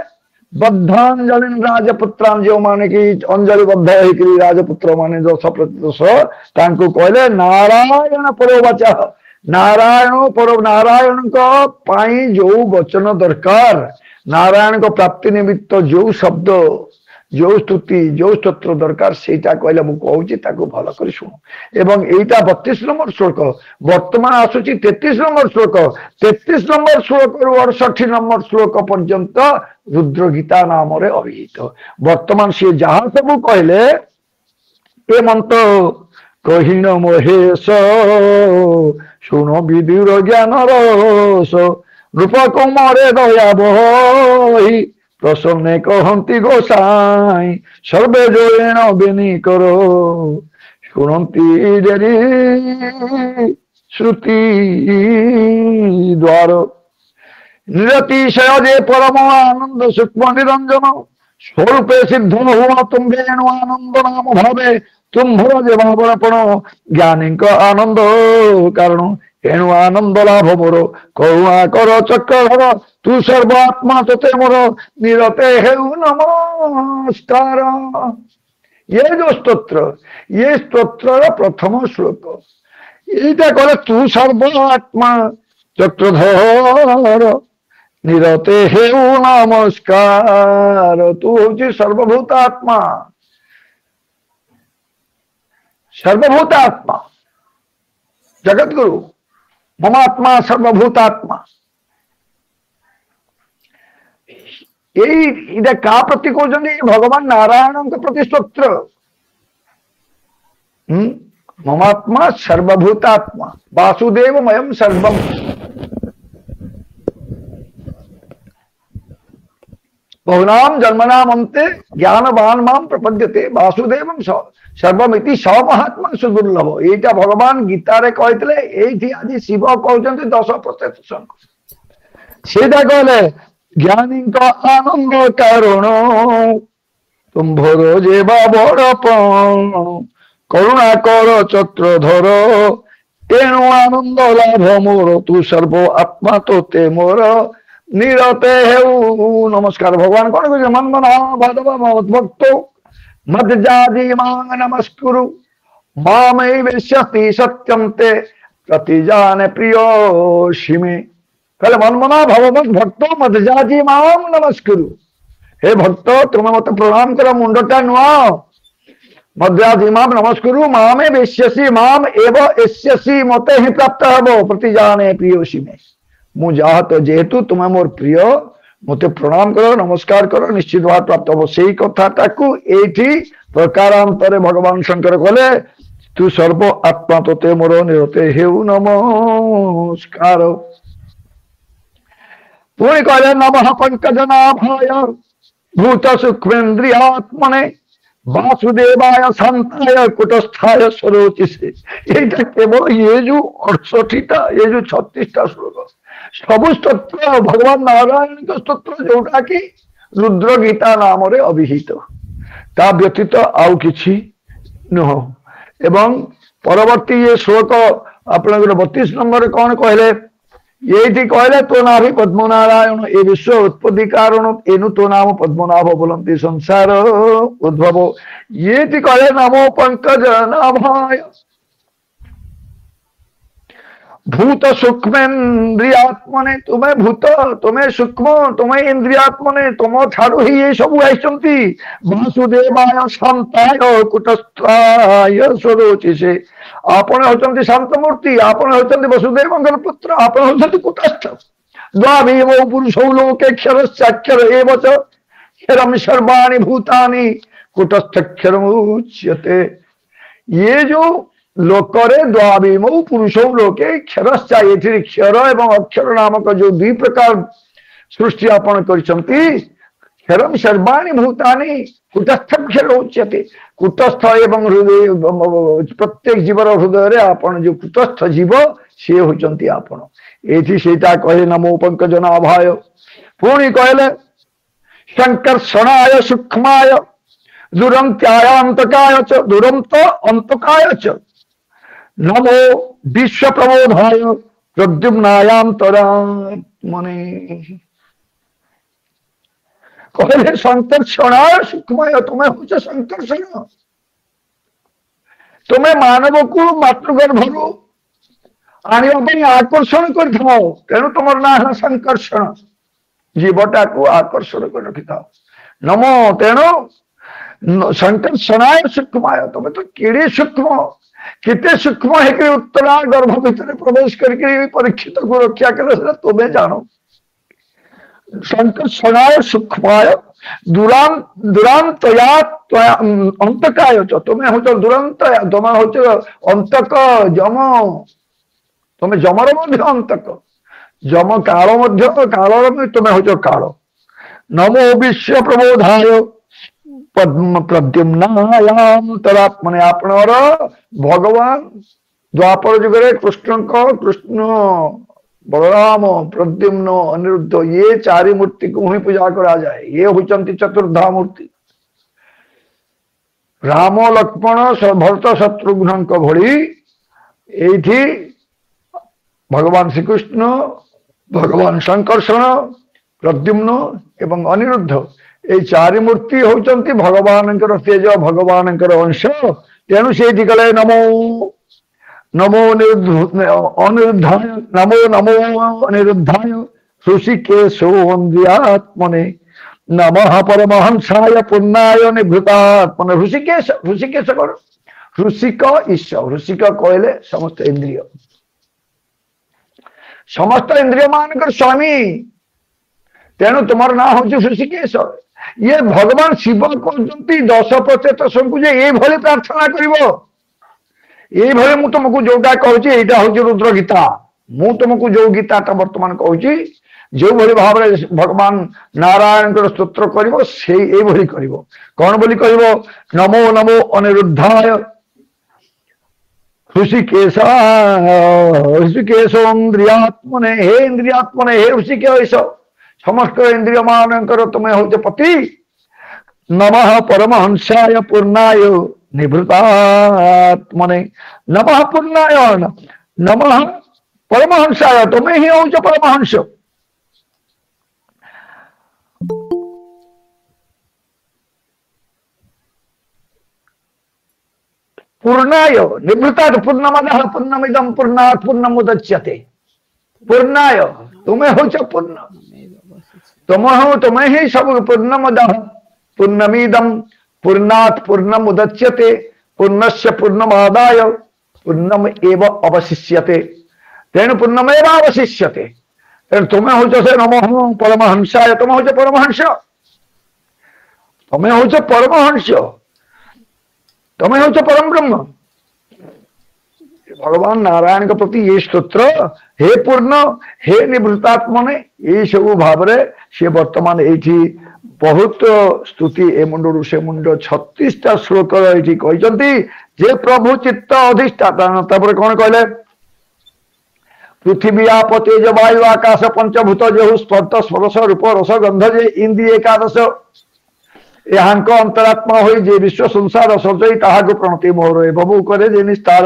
Speaker 2: बद्धांजलि राजपुत्रां जो माने कि अंजलिबद्ध होकर राजपुत्र माने 10 तांको कहले नारायण परोवच, नारायण पर नारायण को पाई जो वचन दरकार, नारायण को प्राप्ति निमित्त जो शब्द जो स्तुति जो स्तोत्र दरकार सेटा कहले मु कहूची ताको भल कर सुन। एवं एटा 32 नंबर श्लोक वर्तमान आसुची 33 नंबर श्लोक, 33 नंबर श्लोक रु 68 नंबर श्लोक पर्यंत रुद्र गीता नाम रे अभिहित। वर्तमान से जहाँ सब कहले ए मंत्र कहिन महेश सुनो विदुर ज्ञान रस रूप कुमारे दया बही प्रसन्ने कहती गोसाई सर्वे जोएण बेनी करो शुणती डेरी श्रुति द्वार निरतिशय जे परम आनंद सूक्ष्म निरंजन स्वरूपे सिद्ध हुआ तुम वेणु आनंद नाम भावे तुम भर भावनापण ज्ञानी आनंद कारण एणु आनंद लाभ मोर करुणा कर चक्रधर तू सर्वात्मा तोते मोर निरते हेउ नमस्कार। ये जो स्तोत्र ये स्तोत्र प्रथम श्लोक ये कहले तू सर्वात्मा चक्रधर निरते हेउ नमस्कार। तू हूँ सर्वभूतात्मा, सर्वभूतात्मा जगत गुरु ममात्मा सर्वभूतात्मा। यही क्या प्रति कहते भगवान नारायण के प्रति स्तोत्र ममात्मा सर्वभूतात्मा वासुदेव मयम सर्वम। बहुनाम जन्मनाम अंते ज्ञानवान माम प्रपद्यते वासुदेवम सर्वमिति स महात्मा सुदुर्लभ। एटा भगवान गीतारे कहते ये आज शिव कहते 10% सीधा कहले ज्ञानी का आनंद कारण तुम भरो जे बड़ प्राण करुणा कर चक्रधर तेणु आनंद लाभ मोर तू सर्व आत्मा तोते मोर निरते हेउ नमस्कार। भगवान कौन कह मन मना भादव भक्त मद जाति मांग नमस्कुरु मामई वेश्यति सत्यम ते प्रति जाने प्रिय शिमे। कहले मन मना भगवत भक्त मद जाति माम नमस्कुरु। हे भक्त तुम्हें मत प्रणाम कर मुंडटा नुआ मद जाति माम नमस्कुरु मामे वेश्यसी माम एव एस्यसी मते ही प्राप्त हबो प्रति जाने प्रिय शिमे। मु जा तो जेहेतु तुम्हें मोर प्रिय मते प्रणाम करो नमस्कार करो निश्चित भाव प्राप्त हम से कथा ये प्रकारांतरे भगवान शंकर कहले तू सर्व आत्मा तोते मोर निरते हेउ नमस्कार। पुणी कहले नमः पंकजनाभाय भूत सूक्ष्मेन्द्रियात्मने वासुदेवाय शांताय कुटस्थाय सरोचिसे। ये केवल ये जो 68टा ये जो 36टा श्लोक सबु स्तोत्र भगवान नारायण के स्तोत्र जोटा कि रुद्र गीता नाम रे अभिहित ता व्यतीत आउ किछि नुह। एवं परवर्ती ये श्लोक अपने 32 नंबर कौन कहले ये कहले तो नाभि पद्मनारायण ये विश्व उत्पत्ति कारण एनु तो नाम पद्मनाभ बोलती संसार उद्भव। ये कहले नमो पंकज नाभाय भूत सूक्ष्मेन्द्रियात्मने तुम्हें भूत तुम्हें सूक्ष्म तुम्हें इंद्रियात्मने तुम ठारू ही ये सब आई वासुदेवाय शांताय कुटस्थाय सरोचिसे। आपण होचंती शांतमूर्ति आपण होचंती वसुदेवंकर पुत्र आपण होचंती कुटस्थ द्वाभिमो पुरुषौ लोके क्षरश्चाक्षर एव च क्षरम सर्वाणि भूतानि कुटस्थक्षरमुच्यते। ये जो लोकरे द्वाभिमौ पुरुषौ लोके क्षरश्चा ये क्षर एवं अक्षर नामक जो 2 प्रकार सृष्टि आपण करिसंती क्षरम सर्वाणि भूतानि कुटस्थक्षर उच्यते। कुटस्थ एवं हृदय प्रत्येक जीवर हृदय रे आपण जो कुटस्थ जीव से होचंती आपण एठी सेटा कहे नमो पंकजनाभाय। पुणी कहले संकर्षणाय सूक्ष्माय दुरंत्याय अंतकाय च दुरंत अंतकाय च नमो विश्व प्रबोधाय प्रद्युम्नायाम तरात्मने कहले संकर्षणाय सुखमय तुम्हें हूँ संकर्षण तुम्हें मानव को मातृगर्भरु आने आकर्षण कर तेणु तुम ना है संकर्षण जीवटा को आकर्षण कर रखि था नमो तेणु संकर्षणाय सूक्ष्माय तुम तो केड़े सूक्ष्म केते सूक्ष्म है उत्तरा गर्भ भितर प्रवेश करके परीक्षित को रक्षा कर तुम्हें जानो संकर्षणाय सूक्ष्माय दुरांतया अंतकाय तुम्हें हो दुरंत तुम्हें हो अंतक जम तुम्हें जमर मध्य अंतक जम काल मध्य काल तुम्हें हो काल नमो विश्व प्रबोधाय पद्म प्रद्युम्नायाम तदात्मने आपणर भगवान द्वापर जुगरे कृष्ण बलराम प्रद्युम्न अनिरुद्ध ये चारि मूर्ति को ही पूजा करा जाए ये होचंती चतुर्धा मूर्ति राम लक्ष्मण भरत शत्रुघ्न भली एठी भगवान श्रीकृष्ण भगवान शंकर्षण प्रद्युम्न एवं अनिरुद्ध ये चारि मूर्ति होचंती भगवान तेज भगवान अंश तेणु से कले नमो नमो अनिरुद्धाय नमो नमो अनिरुद्धाय ऋषिकेशोन्द्रियात्मने नमः परमहंसाय पुण्याय निभृतात्मने ऋषिकेश ऋषिकेश कौन ऋषिक ईश्वर ऋषिक कहले समस्त इंद्रिय मान स्वामी तेणु तुम ना हूँ ऋषिकेश ये भगवान शिव कहते 10% को ये प्रार्थना कर ये मु तुमको जोटा कहूँ यहाँ हूँ रुद्र गीता मु तुमको जो गीता बर्तमान कहूँ जो भली भाव भगवान नारायण स्तोत्र कर कौन बोली कह नमो नमो अनिरुद्धाय ऋषिकेश ऋषिकेशोन्द्रियात्मने हे इंद्रियात्मने हे ऋषिकेश समस्त इंद्रिय मानकर तुम्हें हूँ पति नमः परमहंसाय पूर्णाय निभृतात्मने नमः पूर्णाय नमः परमहंसाय तुम्हें ही हूँ परमहंस पूर्णाय निभृतात् पूर्णमदः पूर्णमिदं पूर्णात् पूर्णमुदच्यते पूर्णाय तुम्हें हूँ पूर्ण तुम्हें ही सब पूर्णमदः पूर्णमिदं पूर्णात् पूर्णमुदच्यते पूर्णस्य पूर्णमादाय पूर्णम एव अवशिष्यते तेणु पूर्णमेव अवशिष्यते तेणु तुम्हें हूँ से नमो परमहंसाय तुम्हें हूँ परमहंस तुम्हें हूँ परमहंस तुम्हें हूँ परम ब्रह्म भगवान नारायण के प्रति ये स्तोत्र हे पूर्ण हे निवृत्तात्मने ये सब भाव से वर्तमान ये बहुत स्तुति ए मुंडू से मुंड 36टा श्लोक ये कहते जे प्रभु चित्त अधिष्ठाता कौन कहले पृथ्वी आप तेज वायु आकाश पंचभूत जेहु स्पर्श स्पर्श रूप रस गंध जे इंद्रिय एकादश यहाँ अंतरात्मा हो जे विश्व संसार सजई ताहाको प्रणति मोर बबू करे जे निस्तार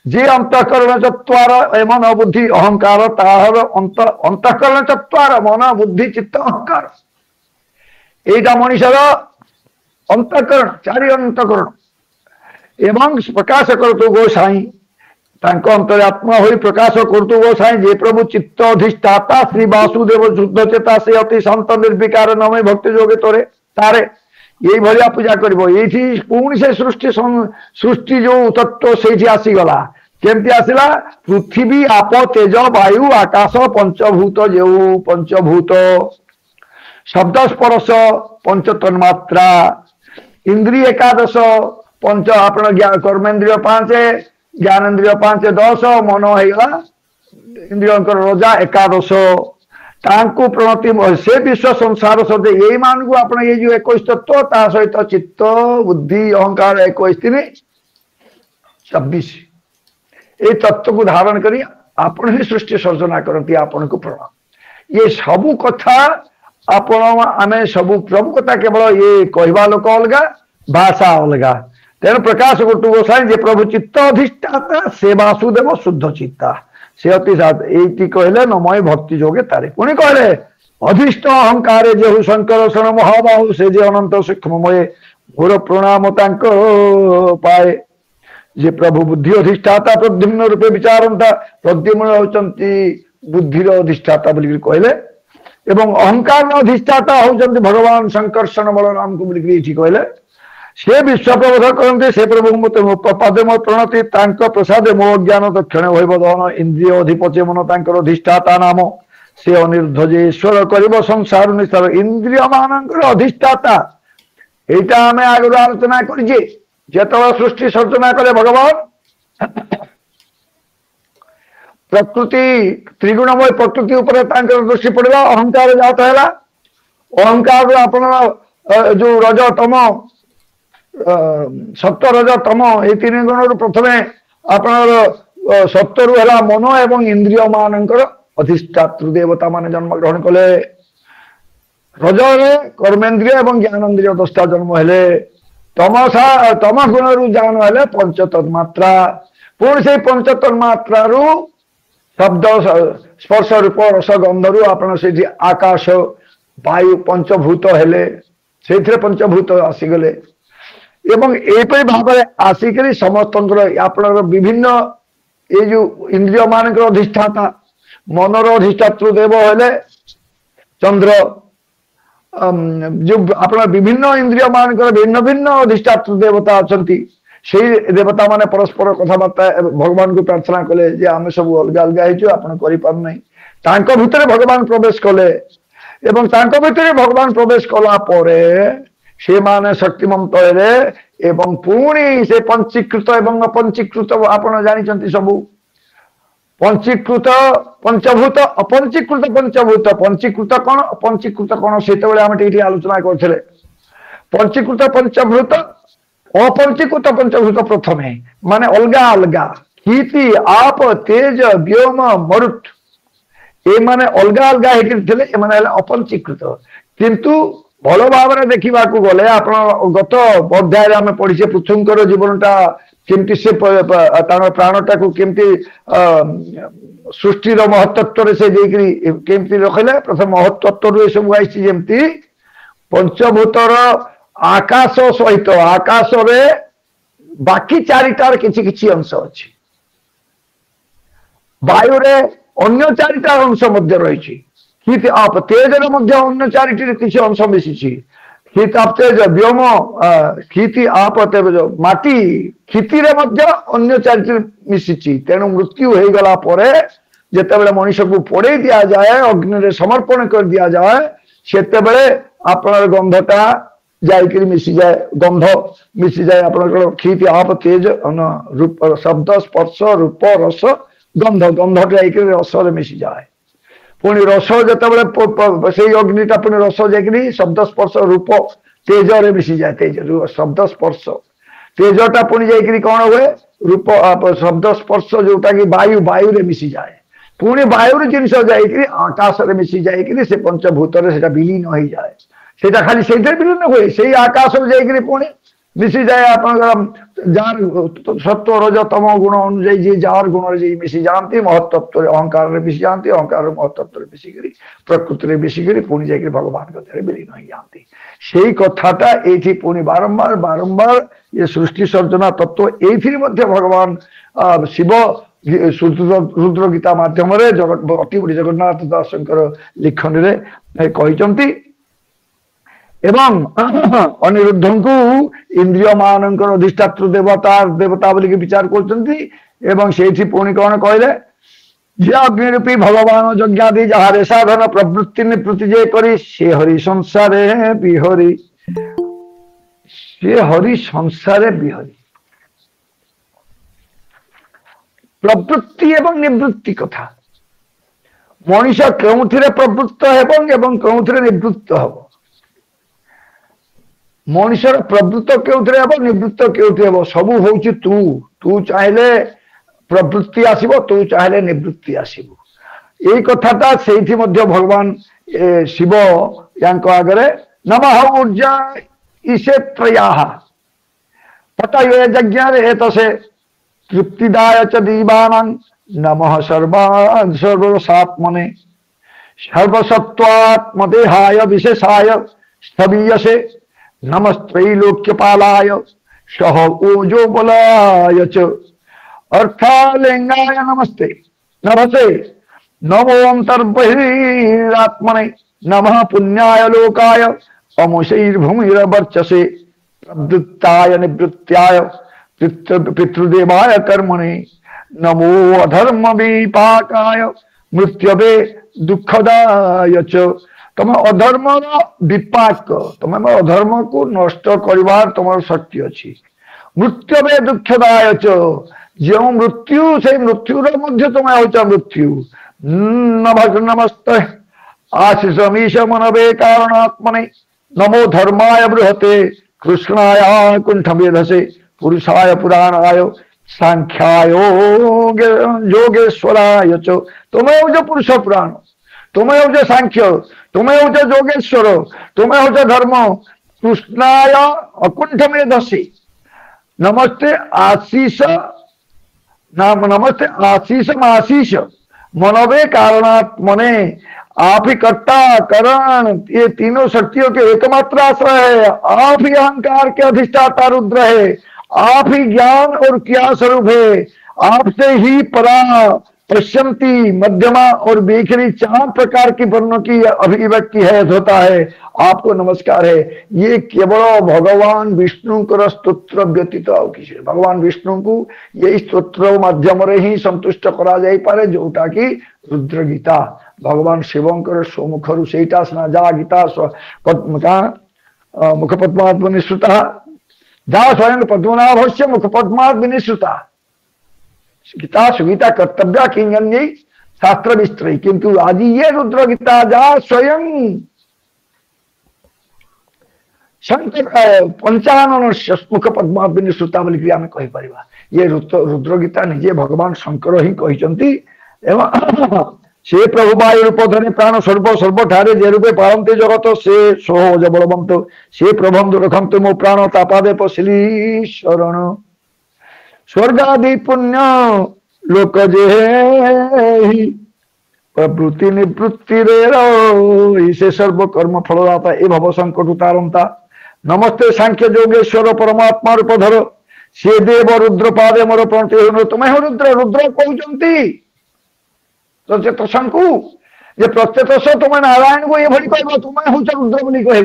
Speaker 2: जे अंतकरण चत्वार मन बुद्धि अहंकार ताहार अंतकरण चत्वार मन बुद्धि चित्त अहंकार एटा मनीषर अंतकरण चारि अंतकरण एवं प्रकाश करतु गोसाई अंतरात्मा हो प्रकाश करतु गोसाई जे प्रभु चित्त अधिष्ठाता श्री वासुदेव शुद्ध चेता से अति शांत निर्विकार नमे भक्ति जोगे तोरे तारे यही भाया पूजा कर पुणी से सृष्टि जो तत्व से आसीगला केमती आसला पृथ्वी आप तेज वायु आकाश पंचभूत जो पंचभूत शब्द स्पर्श पंच तन्मात्रा इंद्रिय एकादश पंच आप कर्मेन्द्रिय 5 ज्ञानेन्द्रिय 5 10 मन होगा इंद्रिय रजा एकादश तांको प्रणति से विश्व संसार सदे यही मान को आप ये जो 21 तत्व ता सहित चित्त बुद्धि अहंकार 21 26 ये तत्व को धारण करी आपण ही सृष्टि सर्जना करती आपण को प्रणाम ये सबू कथा आपण आमे सबू प्रभु कथा केवल ये कहवा लोक अलगा भाषा अलगा तेणु प्रकाश गुटु गोसाई जे प्रभु चित्त अधिष्ठाता से वासुदेव शुद्ध चित्ता से अति सात एटी कहले नमय भक्ति जोगे तारे पुणी कहले अधिष्ठ अहंकार जेहु शंकर शरण महाबाहु से जे अनंत सूक्ष्ममय मोर प्रणाम तांको पाए जे प्रभु बुद्धि अधिष्ठाता प्रद्युम्न रूपे विचारंता प्रद्युम्न होचंती बुद्धिर अधिष्ठाता बोली कहले एवं अहंकार अधिष्ठाता होचंती भगवान शंकरषण बलराम को बोली कहले से विश्व प्रबोध करते से प्रभु मत पादे मो प्रणति तांको प्रसादे मो ज्ञान दक्षिण भैव दहन इंद्रिय अधिपचे मन तांकर अधिष्ठाता नाम से अनिरुद्ध जे ईश्वर कर संसार निस्तार इंद्रिय मानकर अधिष्ठाता एटा आम आगे आलोचना करिजे जेतबेले सृष्टि सर्जना कले भगवान प्रकृति त्रिगुणमय प्रकृति उपर तांकर दृष्टि पड़ला अहंकार जात है अहंकार आपण जो रज तम सत्य रज तम ये तीन गुण प्रथमे आपणर सत्य है मन एवं इंद्रिय मानकर अधिष्ठातृ देवता मान जन्म ग्रहण कले रजरे कर्मेन्द्रिय एवं ज्ञानेन्द्रिय दस्ता जन्म हेले तमसा तम गुण रु ज्ञान हेले पंच तन्मात्रा पुणी से पंच तन्मात्रा रु शब्द स्पर्श रूप रस गंध रु आपण से आकाश वायु पंचभूत हेले से पंचभूत आसीगले एवं एपरी भाव आसिक समस्त आपणर विभिन्न ये जो इंद्रिय मान अधिष्ठाता मनर अधिष्ठातृ देव हेले चंद्र जो अपना विभिन्न इंद्रिय मान भिन्न भिन्न अधिष्ठातृ देवता अच्छा से देवता माने परस्पर कथबार्ता भगवान को प्रार्थना कले जे आम सब अलग अलग होपार भितर भगवान प्रवेश कले एवं भितर भगवान प्रवेश कला परे से माने शक्तिमंत हेले एवं पुणी से पंचीकृत एवं अपंचीकृत आपण जानी सबू पंचीकृत पंचभूत अपंचीकृत पंचभूत पंचीकृत कौन अपंचीकृत कौन से आलोचना करते पंचीकृत पंचभूत अपंचीकृत पंचभूत प्रथम माने अलगा अलगा कीर्ति आप तेज व्योम मरुत ये माने अलगा अलगा होते अपंचीकृत किंतु भल भाव देखा गले आप गत अध्याय आम पढ़ी पृथुंकर जीवनटा केमती से प्राणटा को केमती सृष्टिर महत्त्व से केमती रखले प्रथम महत्त्व ये सब आई जमती पंचभूतर आकाश सहित आकाश रे बाकी चारिटार किछि अंश अच्छी वायु रे अन्य चारिटा अंश मध्य रही आप तेज अन्य चारिटी किसी अंश मिशी शीत आप तेज व्योम क्षिति आप तेज माटी क्षिति अन्य चारिटी मिशी तेणु मृत्यु हो गला जिते मनीष को पोड़े दि जाए अग्नि रे समर्पण कर दिया जाए से आपनर गंधटा जाए मिसी जाए गंध मिसी जाए आप क्षिति आप तेज रूप शब्द स्पर्श रूप रस गंध गंध रस मिसी जाए पुणी रस जो से अग्निटा पुणी रस जाकि शब्द स्पर्श रूप तेज रे मिसी जाए तेज शब्द स्पर्श तेजटा पुणी जाकि कौन हुए रूप शब्द स्पर्श जोटा कि वायु वायु रे मिसी जाए पुणी वायु जिनस जाकि आकाश रे मिसी जाए से पंचभूत विलीन हो जाए सेटा खाली से विलीन हुए से आकाश जाकि पुणी मिसी जाए आप जार सत्व रज तम गुण अनुजाई जी जार गुण मिसी जाती महत्त्व अहंकार मिसी जाती अहंकार महत्त्व मिसिक प्रकृति में मिसिक पुणी जाकि भगवान विलीन हो जाती से कथाटा ये पुणी बारंबार बारंबार ये सृष्टि सर्जना तत्व ये भगवान शिव रुद्र गीता मध्यम अति बड़ी जगन्नाथ दासंकर लिखन कहते एवं अनिरुद्ध को इंद्रिय मानकर अधिष्ठातृ देवता देवता बोलिक विचार कर पुणी कौन कहले जे अग्निरूपी भगवान यज्ञादि जहाँ साधन प्रवृत्ति निवृत्ति जे करी से हरि संसारे बिहरी से हरि संसारे बिहरी प्रवृत्ति एवं निवृत्ति कथा मनीष क्यों प्रवृत्त एवं क्यों निवृत्त हम मनुष्यर प्रवृत्त क्यों हम निवृत्त क्यों हम सबू हूँ तू तू चाहे प्रवृत्ति आसब तू चाहे निवृत्ति आसब यही कथाटा से भगवान शिव या आगे नमः ऊर्जा ईशे त्रया पटये यज्ञ से तृप्तिदाय च दीवानां नमः सर्वसात्मने सर्वसत्वात्मदेहाय विशेषाय स्थवीयसे नमस्त्रैलोक्यपालाय सह ओजो बलाय च अर्थालिंगाय नमस्ते नभसे नमोऽन्तर्बहिरात्मने नमः पुण्याय लोकाय अमुषैर्भूमिरवर्चसे प्रवृत्ताय निवृत्त्याय पितृदेवाय कर्मणे नमो अधर्म विपाकाय मृत्यवे दुखदाय च तुम अधर्म विपाक तुम अधर्म को नष्ट कर तुम शक्ति अच्छी मृत्यवे दुखदाय च जो मृत्यु से मृत्युर मध्य तुम हो मृत्यु नमस्ते आशीष मीश मनवे कारणात्मने नमो धर्माय बृहते कृष्णाय कुंठ वेधसे पुरुषाय पुराणाय सांख्याय योगेश्वराय च तुम्हें हो पुरुष पुराण तुम्हें हो सांख्य तुम्हें हो योगेश्वर तुम्हें हो धर्म कृष्णाय अकुंठ मेधसे नमस्ते आशीष नाम नमस्ते आशीष आशीष मनवे कारणात्मने आप ही कर्ता करण ये तीनों शक्तियों के एकमात्र आश्रय है। आप ही अहंकार के अधिष्ठाता रुद्र है। आप ही ज्ञान और क्रिया स्वरूप है। आपसे ही परा पश्यंती मध्यमा और बेखरी 4 प्रकार की वर्णों की अभिव्यक्ति है होता है। आपको नमस्कार है। ये केवल भगवान विष्णु को स्तोत्र व्यतीत किसी भगवान विष्णु को यही स्तोत्र माध्यम ही संतुष्ट करा जाई पारे जोटा कि रुद्र गीता भगवान शिवंकर स्वमुखरु सेटा स्ना जा गीता मुख पद्मात् विनिश्रुता जा स्वयं पद्मनाभस्य मुख पद्मात् विनिश्रुता गीता सुगीता कर्तव्या किंगन्यै शास्त्र विस्तृत किंतु आज ये रुद्र गीता जा स्वयं शंकर 55 मुख पद्मात् विनिश्रुता बोलिक आम कहीपर ये रुद्र गीता निजे भगवान शंकर ही कहते से प्रभु वायु रूप धरे प्राण सर्व सर्वठारे जे रूपे पालते जगत से सोहज बलवंत से प्रबंध रखंत मो प्राण तापादे पशिली शरण स्वर्गादि पुण्य लोक जे प्रवृत्ति निवृत्ति रे से सर्व कर्म फलदाता ए भव संकट उतारंता नमस्ते सांख्य योगेश्वर परमात्मा रूप धर से देव रुद्र पादे मोर प्रणति तुम्हें रुद्र रुद्र कहते प्रत्येतसं को जे प्रत्येतस तुम नारायण को ये भली कह तुम हूँ रुद्र बोली कह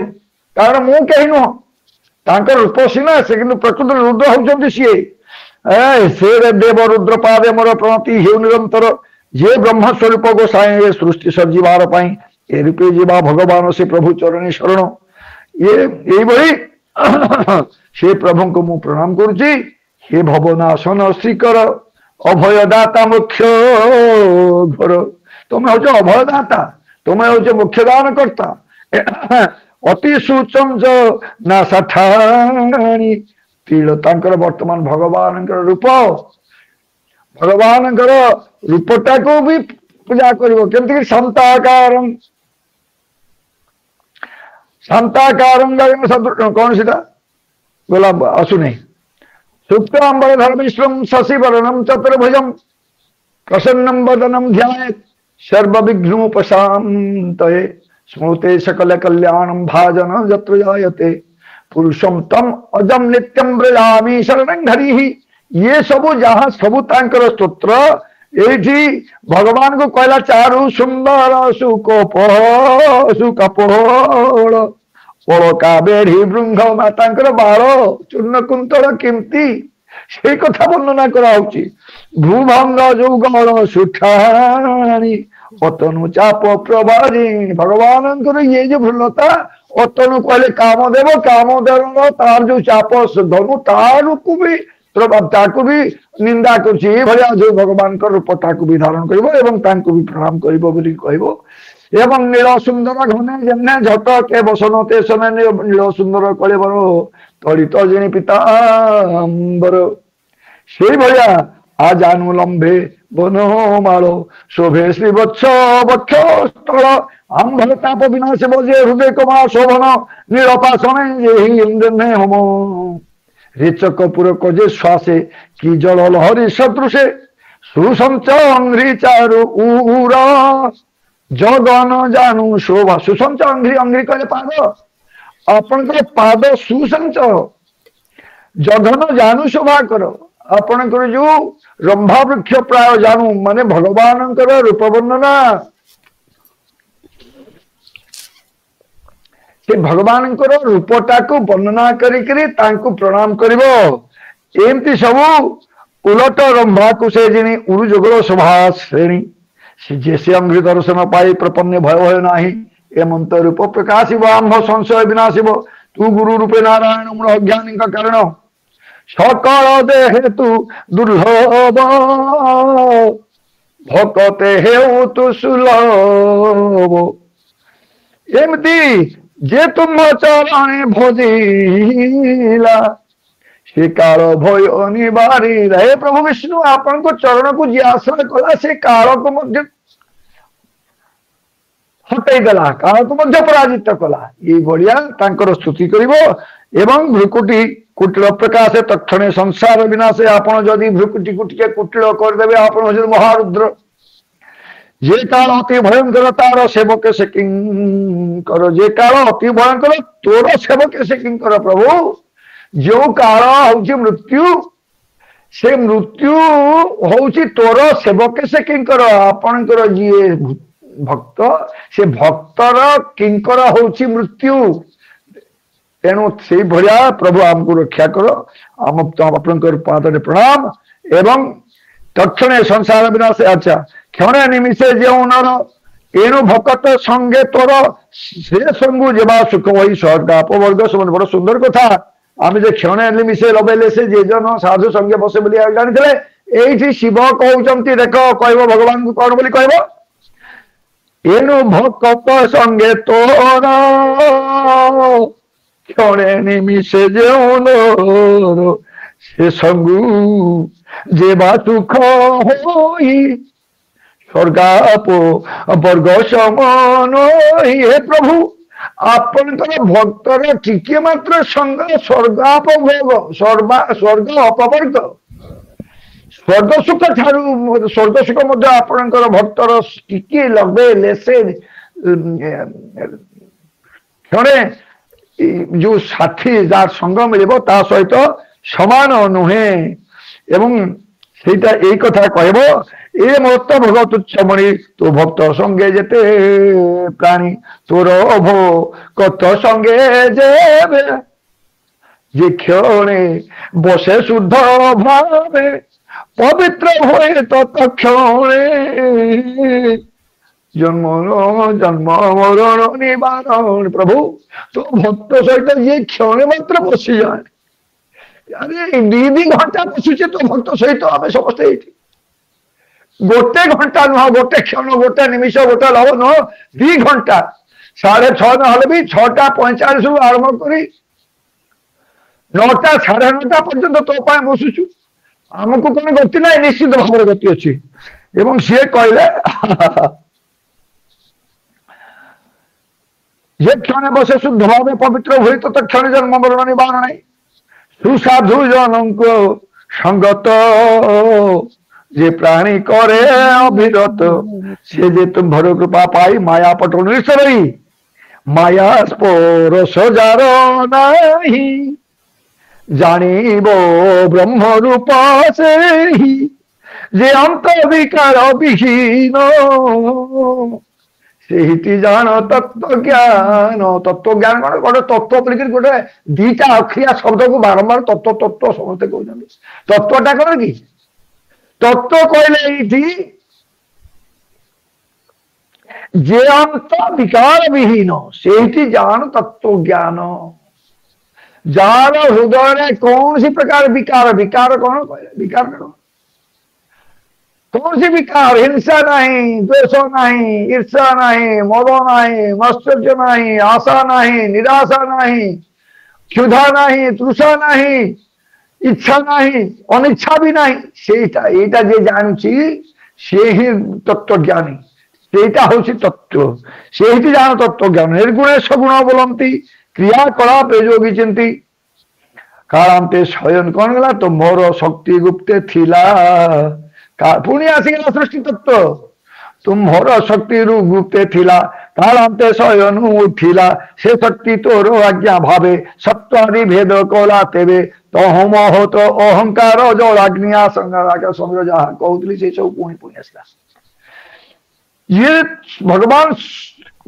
Speaker 2: कारण मु कहीं नुह तांकर रूप सीना से कि प्रकृत रुद्र होती सी से देव रुद्र पादे मोर प्रणति हेउ निरंतर जे ब्रह्म स्वरूप गोसाई सृष्टि सर्जीवार पाई ए रूपे जीवा भगवान से प्रभु चरणी शरण ये भली से प्रभु को मु प्रणाम करुच्ची हे भवनाशन श्रीकर अभयदाता मुख्य घर तुम्हें हूँ अभयदाता तुम्हें हूँ मुख्य दान करता अति सुचंज ना सठाणी तीर वर्तमान भगवान रूप भगवान रूपटा को भी पूजा कर शांताकार कौन सीधा बोला आसुनी शुक्लांबर धर्मिश्रम शशिवरणम चतुर्भुजम प्रसन्नम वदनम ध्यायेत् सर्वविघ्नोपशान्तये स्मृते सकल कल्याणम भाजन यत्र जायते पुरुषम तम अजम नित्यम व्रजामि शरणं हरिहि ये सबु जहाँ सबु तांकर स्तोत्र एठी भगवान को कहला चारु सुंदर सुकपोल पड़का बेढ़ी भृंग मातांकर बाल चूर्ण कुंतल केमती से कथा वर्णना कराउची भूभंग जोगल सुठाणी अतनु चाप प्रभारी भगवान ये जो भूलता अतनु कहले कामदेव तार जो चाप धनु तार को भी निंदा कर जो भगवान रूप ताकू भी धारण कर भी प्रणाम कर नील सुंदर घने जन्ने झट के बसन ते समय नील सुंदर कलेबर तड़ित जिणी पीतांबर से भाया आजानुलंबे वनमाल शोभे श्रीवत्स वक्ष स्थल आंभताप विनाश बजे हृदय कमा शोभन नीलपासन हम रेचक पुर कजे श्वासे की जल लहरी सदृशे सुसंच अंघ्रि चारु उर जगन जानू शोभा सुसंच अंघ्रि अंघ्रि कहले पाद आपणकर पाद सुसंच जघन जानू शोभा कर आपणकर जो रंभा वृक्ष प्राय जानू माने भगवान रूप वर्णना से भगवान रूपटा को वर्णना करी प्रणाम करिवो एमती सबू उलट रंभा को से जिनी उरु जुगल शोभा श्रेणी से जैसे अंघ्रि दर्शन पाई प्रपन्न भय भय नाही एमंत रूप प्रकाशिव आम्भ संशय विनाशिव तू गुरु रूपे नारायण मूल अज्ञानी का कारण सकल देहे तू दुर्लभ भकते हेउ तू सुलभ एमती जे तुम चरणे भोजिला से काल भय निवारी हे प्रभु विष्णु आपण को चरण को जी आश्रय कला से काल को मध्य हटई देला काल को मध्य पराजित कला ये बढ़िया तांकर स्तुति करिवो एवं भ्रुकुटी कुटिल प्रकाश तक्षणे संसार विनाशे आपण जदि भ्रुकुटी कुटिके कुटिल कर देबे आपण हो महारुद्र जे काल अति भयंकर तार सेवक से किंकर जे काल अति भयंकर तोर सेवक से किंकर प्रभु जो काल हूँ मृत्यु से मृत्यु हूँ तोर सेवक से किंकर आपणकर जी भक्त से भक्तर किंकर हूँ मृत्यु तेणु से भाया प्रभु आमको रक्षा कर आम आपंकर पादे प्रणाम एवं तक्षणे संसार विनाश अच्छा क्षणे निमिषे जो नर एणु भक्त संगे तोर से संगु जेबा सुख वही स्वर्ग अपवर्ग सब बड़ सुंदर कथा आम जे क्षणे निमिषे लबेले से जे जन साधु संगे बसे बोली जानी एठी शिव कहते देख कह भगवान को कौन बोली कह एणु भक्त संगे तोर क्षणे निमिषे जो नर से संगु जेबा सुख होई स्वर्गाप वर्ग समान हे प्रभु आपंकर भक्तर टिके मात्र संग स्वर्गाप भोग स्वर्ग अपवर्ग स्वर्ग सुख ठारू स्वर्ग सुख मध्य आपंकर भक्तर टिके लबे लेसे क्षणे जो साथी जार संग मिल ता सहित समान नुहे एवं सेटा यही कथा कहब ए मत भोग तुच्छमणि तो भक्त संगे जेते प्राणी तोर भो कत संगे जेबे जे क्षणे बसे शुद्ध भावे पवित्र होए तत्क्षणे जन्म जन्म मरण निवारण प्रभु तो भक्त सहित ये क्षणे मात्र बसी जाए अरे दी घंटा बसुचे तो भक्त सहित आम समस्ते गोटे घंटा नुह गोटे क्षण गोटे निमिष गोटे लव नुह 2 घंटा 6:30 ना भी 6:45 आरंभ कर 9टा 9:30 पर्यंत तो बसुचु आमको कौन गति ना निश्चित भाव गति अच्छी एवं सी कहले ये क्षण बसे शुद्ध भाव पवित्र हुए तो क्षण जन्म मरण निवारण नहीं सुसाधु जनक संगत जे प्राणी करे अभिरत से जे तुम भर कृपा पाई माया पटल निश्चरई माया स्पोर सजार नाही जानिबो ब्रह्म रूप से ही जे अंत विकार विहीन से जान तत्व ज्ञान कौन गोटे तत्व बोलिक गोटे 2टा अक्षरिया शब्द को बारंबार तत्व तत्व समस्ते कहते तत्वटा कौन कि तत्व कहले जे अंत विकार विहीन से जान तत्व ज्ञान जार हृदय कौन सी प्रकार विकार विकार कौन कहले विकार कौन कौन सी विकार हिंसा नहीं द्वेष नहीं ईर्षा नहीं मोह नहीं मत्सर्य नहीं आशा नहीं निराशा नहीं क्षुधा नहीं तृषा नहीं इच्छा नहीं अनिच्छा भी नहीं सेटा एटा जे जानछि से ही तत्वज्ञानी सेटा होछि तत्व से ही जान तत्वज्ञान निर्गुणे सगुण बोलंती क्रियाकलाप जोगी चिंती कालांते शयन कौन गला तो मोर शक्ति गुप्ते थिला पुणी आसीगला सृष्टि तत्व तुम्हार शक्ति गुप्ते थिला कालांते शयन उठिला से शक्ति तोर आज्ञा भावे सत्वादि भेद कला तेबे तहम होत अहंकार जलाग्निया संगार समीर जहाँ कहूली से सब पुणी पुणी आसला ये भगवान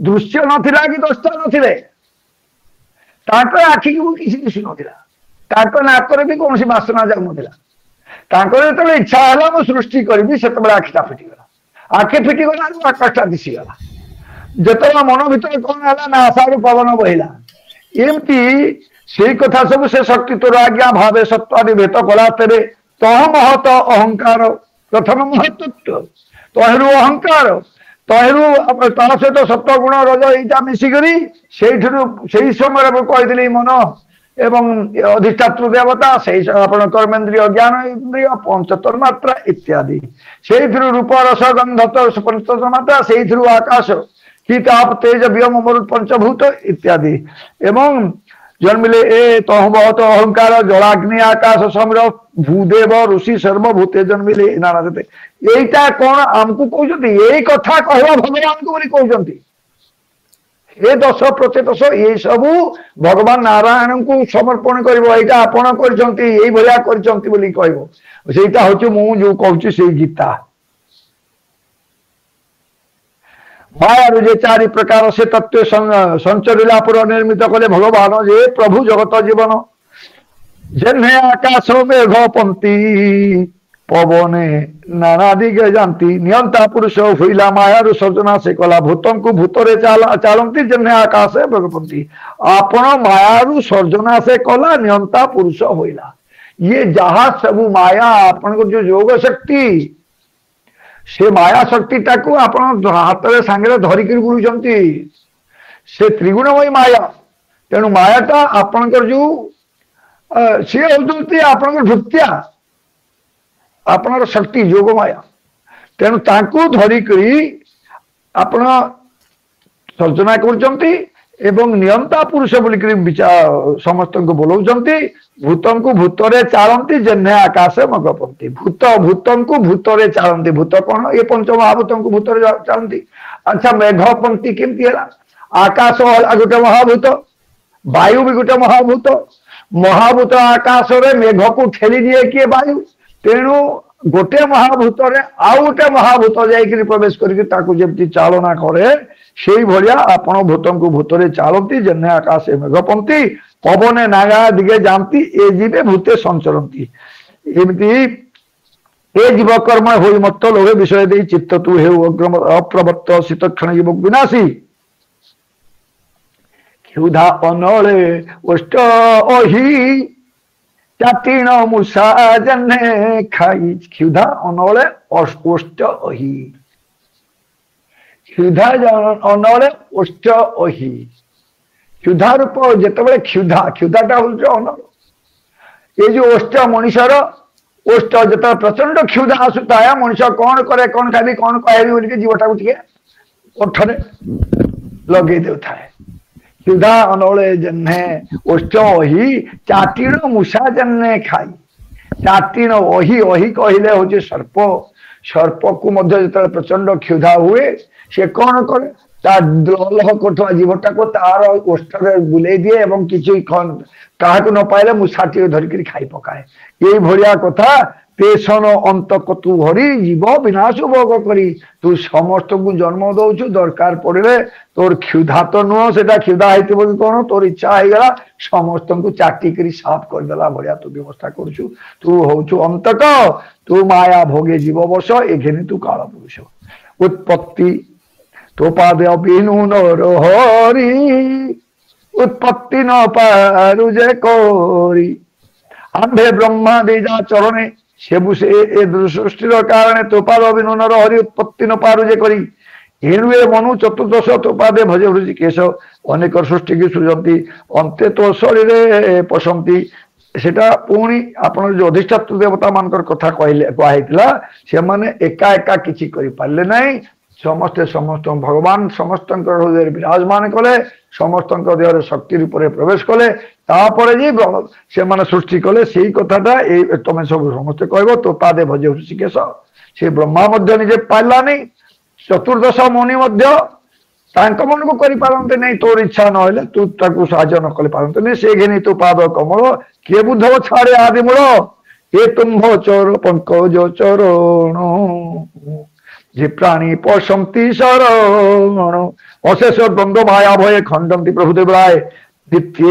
Speaker 2: दृश्य नथिला कि दृष्टा नथिले आखि को किसी दिशु नथिला नाकर भी कौन बासना जाऊ नथिला जो इच्छा है मु सृष्टि करी से आखिटा फिटिगला आखि फिटिगला आकाशटा दिशीगला जिते मन भर कौन है ना आशारू पवन बहिला एमती से कथा सब से शक्ति तोर आज्ञा भावे सत्वादि भेद कला तेरे तह महत अहंकार प्रथम महत्व तहरु अहंकार तहरु ता सहित सत्व गुण रज यहीटा मिसिकी से समय कही मन एवं अधिष्ठातृ देवता से कर्मेन्द्रिय ज्ञान इंद्रिय पंचतर मात्रा इत्यादि से रूप रस गंध पंचतर मात्रा से आकाश कि ताप तेज व्योम मरुत पंचभूत इत्यादि एवं जन्मिले ए तह बहुत अहंकार जलाग्नि आकाश समीर भूदेव ऋषि सर्वभूते जन्मिले नाना देते यहीटा कौन आमको कहते यही कथा कहवा भगवान को बोली कहते ये 10% ये सबू भगवान नारायण को समर्पण करा आपण करटा हूँ मु जो कहूँ से गीता माया जे 4 प्रकार से तत्व संचरिला पुर निर्मित कले भगवान जे प्रभु जगत जीवन जेने आकाश मेघ पंक्ति पवने नाना दिगे जानती नियंता पुरुष हुईला मायारु सर्जना से कला भूतम को भूतरे चालती जेने आकाश भगपंती आपण मायारु सर्जना से कला नियंता पुरुष हुईला ये जहा सबू माया आपण को जो योग शक्ति से माया शक्ति टाकू आपण हाथ में सांगे धरिक बुलूंट से त्रिगुणमयी माया तेणु मायाटा आपणकर जो सी होती आपणकर भृत्या आपणर शक्ति योग माया तेणु ताकू धरिक आपण सर्जना कर नियंता पुरुष बोलिक समस्त को बोलाउंट भूतम को भूतरे चालती जेने आकाश मगपंती भूतम को भूतरे चालती भूत कौन ये पंच महाभूतम को भूतरे चालती अच्छा मेघ पंक्ति केमती है आकाश गोटे महाभूत वायु भी गोटे महाभूत महाभूत आकाश मेघ को ठेली दिए किए वायु तेणु गोटे महाभूत आउ गोटे महाभूत जाकि प्रवेश करके चालना करे से भाया आपण भूतम को भूतरे चालती जेने आकाश मेघपंती पवने नागा दिगे जानती ए जीवे भूते संचरती एमती ए जीव कर्म हो मत लोभे विषय दे चित्त तू हे अप्रवत्त शीतक्षण जीव विनाशी क्षुधा अनले ओष्ट अहि चातीर्ण मूषा जने खाई क्षुधा अनले ओष्ट अहि क्षुधा अनले ओष्ट अहि क्षुधा रूप जिते क्षुधा क्षुधाटा हूँ अनल ये जो ओष्ट मनुष्यर ओष्ट जो प्रचंड क्षुधा आसुता है मनुष्य कौन करे कौन खाबी कौन कहबी बोल जीवटा को ओठरे लगे देता है क्षुधा अनले जन्हे ओष्ट अहि चाटीण मूषा जन्हे खाई चाटीण अहि अहि कहले हूँ सर्प सर्प को जो प्रचंड क्षुधा हुए से कौन करे लह कर जीवटा को तार ओष्ठरे बुले दिए एवं किसी क्या न पाइले मूषाटी धरिक खाई पकाए यही भाया कथा तेसन अंत कतु हरि जीव विनाश भोग करी तू समस्त को जन्म दौचु दरकार पड़े तोर क्षुधा तो नुह से क्षुधा होती कौन तोर इच्छा हो गला समस्त को चाटिक साफ करदेला भाया तू व्यवस्था करू तू हूँ अंतक तू माया भोगे जीव बस एघे तू काल पुरुष उत्पत्ति तो पादे बिनु नर हरि उत्पत्ति न पारु जे कोरी आंधे ब्रह्मा दीजा चरणे सेबु से सृष्टिर कारण तो पाद बिनु नर हरि उत्पत्ति न पारु जे करी एणुए मनु चतुर्दश तो पादे भजे हृषि केश अनेक सृष्टि की सृजती अंते तो शरीर पशंती सेटा पुणी आपण जो अधिष्ठातृ देवता मानकर कथा कहला से माने एका एका किछि करि पारले नहीं समस्ते समस्त भगवान समस्त हृदय विराजमान कले समस्त देह शक्ति रूप में प्रवेश कले से माने सृष्टि कले से कथाटा तुम सब समस्ते कह तो पादे भजे ऋषिकेश से ब्रह्मा मध्य निजे पाइलानी चतुर्दश मुनि मध्य तांको मन को करि पारंते नहीं तोर इच्छा न होले तू ताकू साहाय्य न करि पारंते नहीं से घेनी तू पाद कमल के बुद्धव छाड़े आदि मूल ए तुम्भ चोर पंकज चरण जे प्राणी पशंति शरण अशेष द्वंद्व माया भय खंडंति प्रभुदेव राय नित्य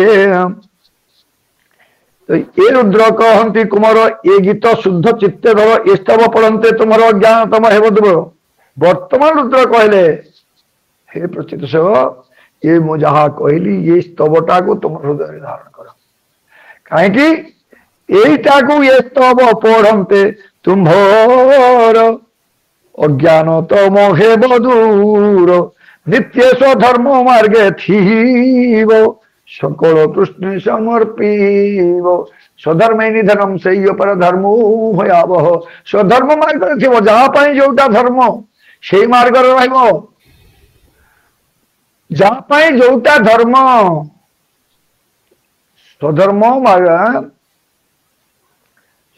Speaker 2: तो ये रुद्र कहती कुमार ये गीत शुद्ध चित्ते धर ये स्तव पढ़ते तुम्हारा ज्ञान तम हे बदब वर्तमान रुद्र कहले हे प्रचित सेव ये मु जहा कहली ये स्तवटा को तुम हृदय धारण कर कहीं यहीटा को ये स्तव पढ़ते तुम्हार अज्ञान तम हे बदूर नित्य स्वधर्म मार्गे थीव सकल कृष्ण समर्पीव स्वधर्म निधनम से पर धर्म भयावह स्वधर्म मार्ग थी जहाँ जोटा धर्म से मार्ग रहा जोटा धर्म स्वधर्म मार्ग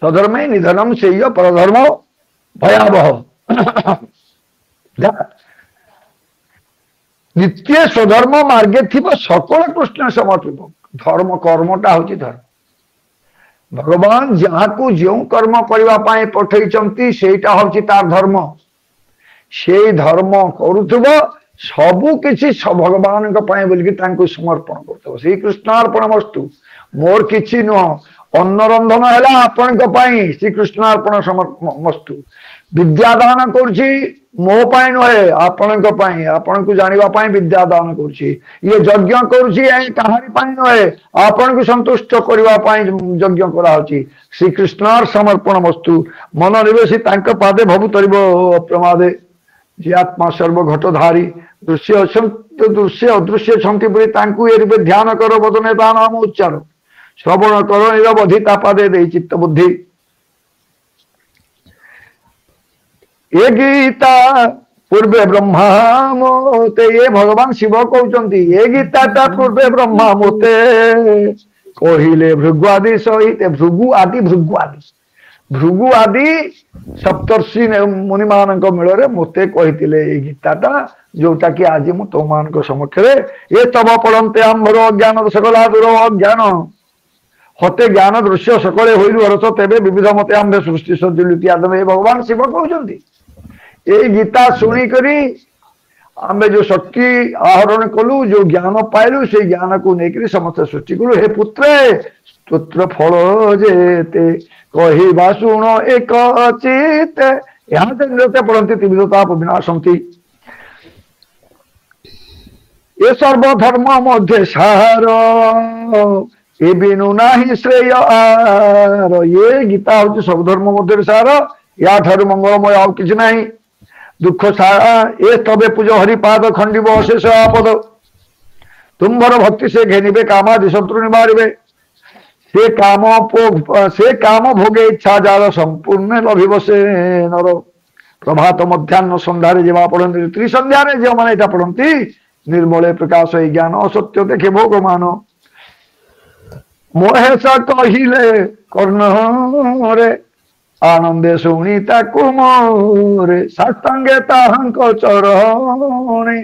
Speaker 2: स्वधर्म निधनम से पर धर्म भयावह नित्य स्वधर्म मार्गे थी सकल कृष्ण समर्पित धर्म कर्मटा हूँ धर्म भगवान जहाँ को जो कर्म करने पठई सेटा हूँ तार धर्म से धर्म करुव सबू किसी भगवान बोलिकी समर्पण कर श्रीकृष्णार्पण वस्तु मोर किसी नुह अन्न रंधन है आपण श्रीकृष्णार्पण वस्तु विद्यादान करुछि मो पाई नुहे आपण को जाना विद्या दान करुछि ये यज्ञ करुछि कहारी पाई नुहे आपण को संतुष्ट करने यज्ञ कराउछि श्रीकृष्णार समर्पण वस्तु मन निवेशी पादे भवु तरिब प्रमादे जे आत्मा सर्व घटधारी दृश्य दृश्य अदृश्य छंति बोली तांकु ए रूपे ध्यान कर बदने ता नाम उच्चार श्रवण कर निरवधिता पादे दे चित्त बुद्धि ये गीता पूर्वे ब्रह्मा मोते ये भगवान शिव कहते ये गीता पूर्वे ब्रह्मा मोते कहिले भृगुआदि सहित भृगु आदि सप्तर्षि मुनि मान मेल मते कही गीताटा जोटा कि आज मु तुम मान समक्ष ये तब पढ़ते आम्भर अज्ञान सकला दूर अज्ञान हते ज्ञान दृश्य सकले होइलु हरस तेबे विविध मते आम्भे सृष्टि सज्जुलिति आदम ये भगवान शिव कहते ये गीता शुणी करी आमे जो शक्ति आहरण कलु जो ज्ञान पाइलु से ज्ञान को लेकर समस्त सृष्टि कलु हे पुत्रे स्तोत्र फल जेते कहिबा शुण एक चित यहाँ से पढ़ती त्रिविधताप विनाशंति ये सर्वधर्म मध्य सार ये बिनु नाही श्रेय आर ये गीता हूँ सब धर्म मध्य सार या ठार मंगलमय आउ किसी ना दुख सारा ये तबे पूज हरिपाद खंडिब अशेष आपद तुम्भर भक्ति से घेनिबे कामादि शत्रु निवारिबे से काम भोगे इच्छा जार संपूर्ण लभिब से नर प्रभात मध्याह्न संध्यारे जेवा पढ़ती त्रिसंध्यारे जो मैंने यहाँ पढ़ती निर्मले प्रकाश ज्ञान असत्य देखे भोग मान महेश कहिले कर्ण रे आनंदे शुणी मोरे साष्टांगे ताहंक चरणे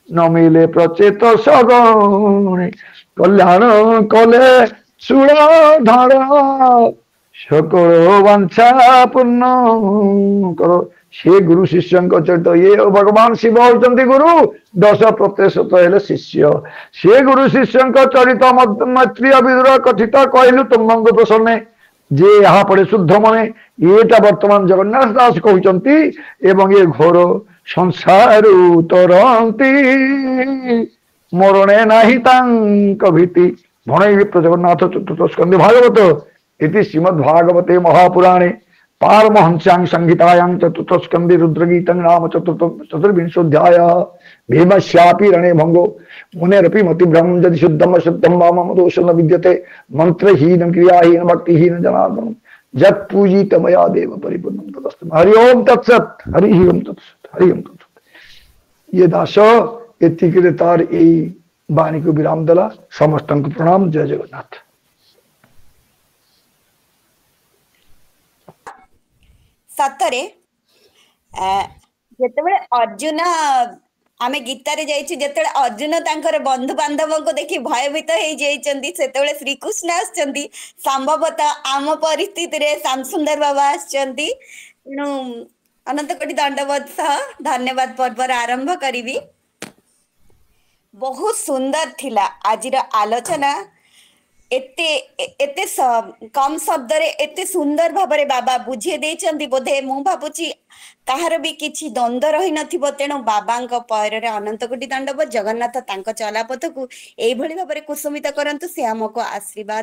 Speaker 2: न मिले प्रचेत सगणे कल्याण कले सुरधर सकल वांछा पूर्ण करो से गुरु शिष्य चरित ये भगवान शिव होती गुरु 10% हेले शिष्य से गुरु शिष्य चरित मैत्रीय विदुर कथित कहलु तुम प्रसन्न जे यहाँ पड़े शुद्ध मने येटा वर्तमान जगन्नाथ दास कहते एवं ये घोर संसार तरंती मरणे नाही तांक भीति भणई विप्र जगन्नाथ चतुर्थ स्कंदे भागवत इति श्रीमद्भागवते महापुराणे पारमहंस्यां संहितायां चतुर्थ स्कंदे रुद्रगीतं नाम चतुर्विंशोऽध्याय भीमस्यापि रणे भंगो मुनेरपि मतिभ्रमं यदि शुद्धम अशुद्धम वा मम दोषं न विद्यते मंत्रहीनं क्रियाहीनं भक्तिहीनं जनार्दनं जत् पूजित मया देव परिपूर्णं तदस्तु हरि ओम तत्सत हरि ओम तत्सत हरि ओम तत्सत ये दास एतिके तार एई बाणी को विराम देला समस्त को प्रणाम जय जगन्नाथ।
Speaker 3: सतरे ଆ, ଯେତେବେଳେ ଅର୍ଜୁନ ଆମେ ଗୀତାରେ ଯାଇଛୁ ଯେତେବେଳେ ଅର୍ଜୁନ ତାଙ୍କର ବନ୍ଧୁ ବାନ୍ଧବଙ୍କୁ ଦେଖି ଭୟଭୀତ ହେଇଯାଇଛନ୍ତି ସେତେବେଳେ ଶ୍ରୀକୃଷ୍ଣ ଆସିଛନ୍ତି ସମ୍ଭବତଃ ଆମ ପରିସ୍ଥିତିରେ ଶ୍ୟାମ ସୁନ୍ଦର ବାବା ଆସିଛନ୍ତି ତେଣୁ ଅନନ୍ତ କୋଟି ଦଣ୍ଡବତ ସହ ଧନ୍ୟବାଦ ପର୍ବର ଆରମ୍ଭ କରିବି। ବହୁତ ସୁନ୍ଦର ଥିଲା ଆଜିର ଆଲୋଚନା। ଏତେ ଏତେ କମ ଶବ୍ଦରେ ଏତେ ସୁନ୍ଦର ଭାବରେ ବାବା ବୁଝେଇ ଦେଇଛନ୍ତି ବୋଧେ ମୁଁ ଭାବୁଛି କାହାର ବି କିଛି ଦ୍ୱନ୍ଦ୍ୱ ରହିନଥିବ। ତେଣୁ ବାବାଙ୍କ ପରରେ ଅନନ୍ତ କୋଟି ଦଣ୍ଡବତ। ଜଗନ୍ନାଥ ତାଙ୍କ ଚଲାପଥକୁ ଏଇଭଳି ଭାବରେ କୁସୁମିତ କରନ୍ତୁ। ସେ ଆମକୁ ଆଶୀର୍ବାଦ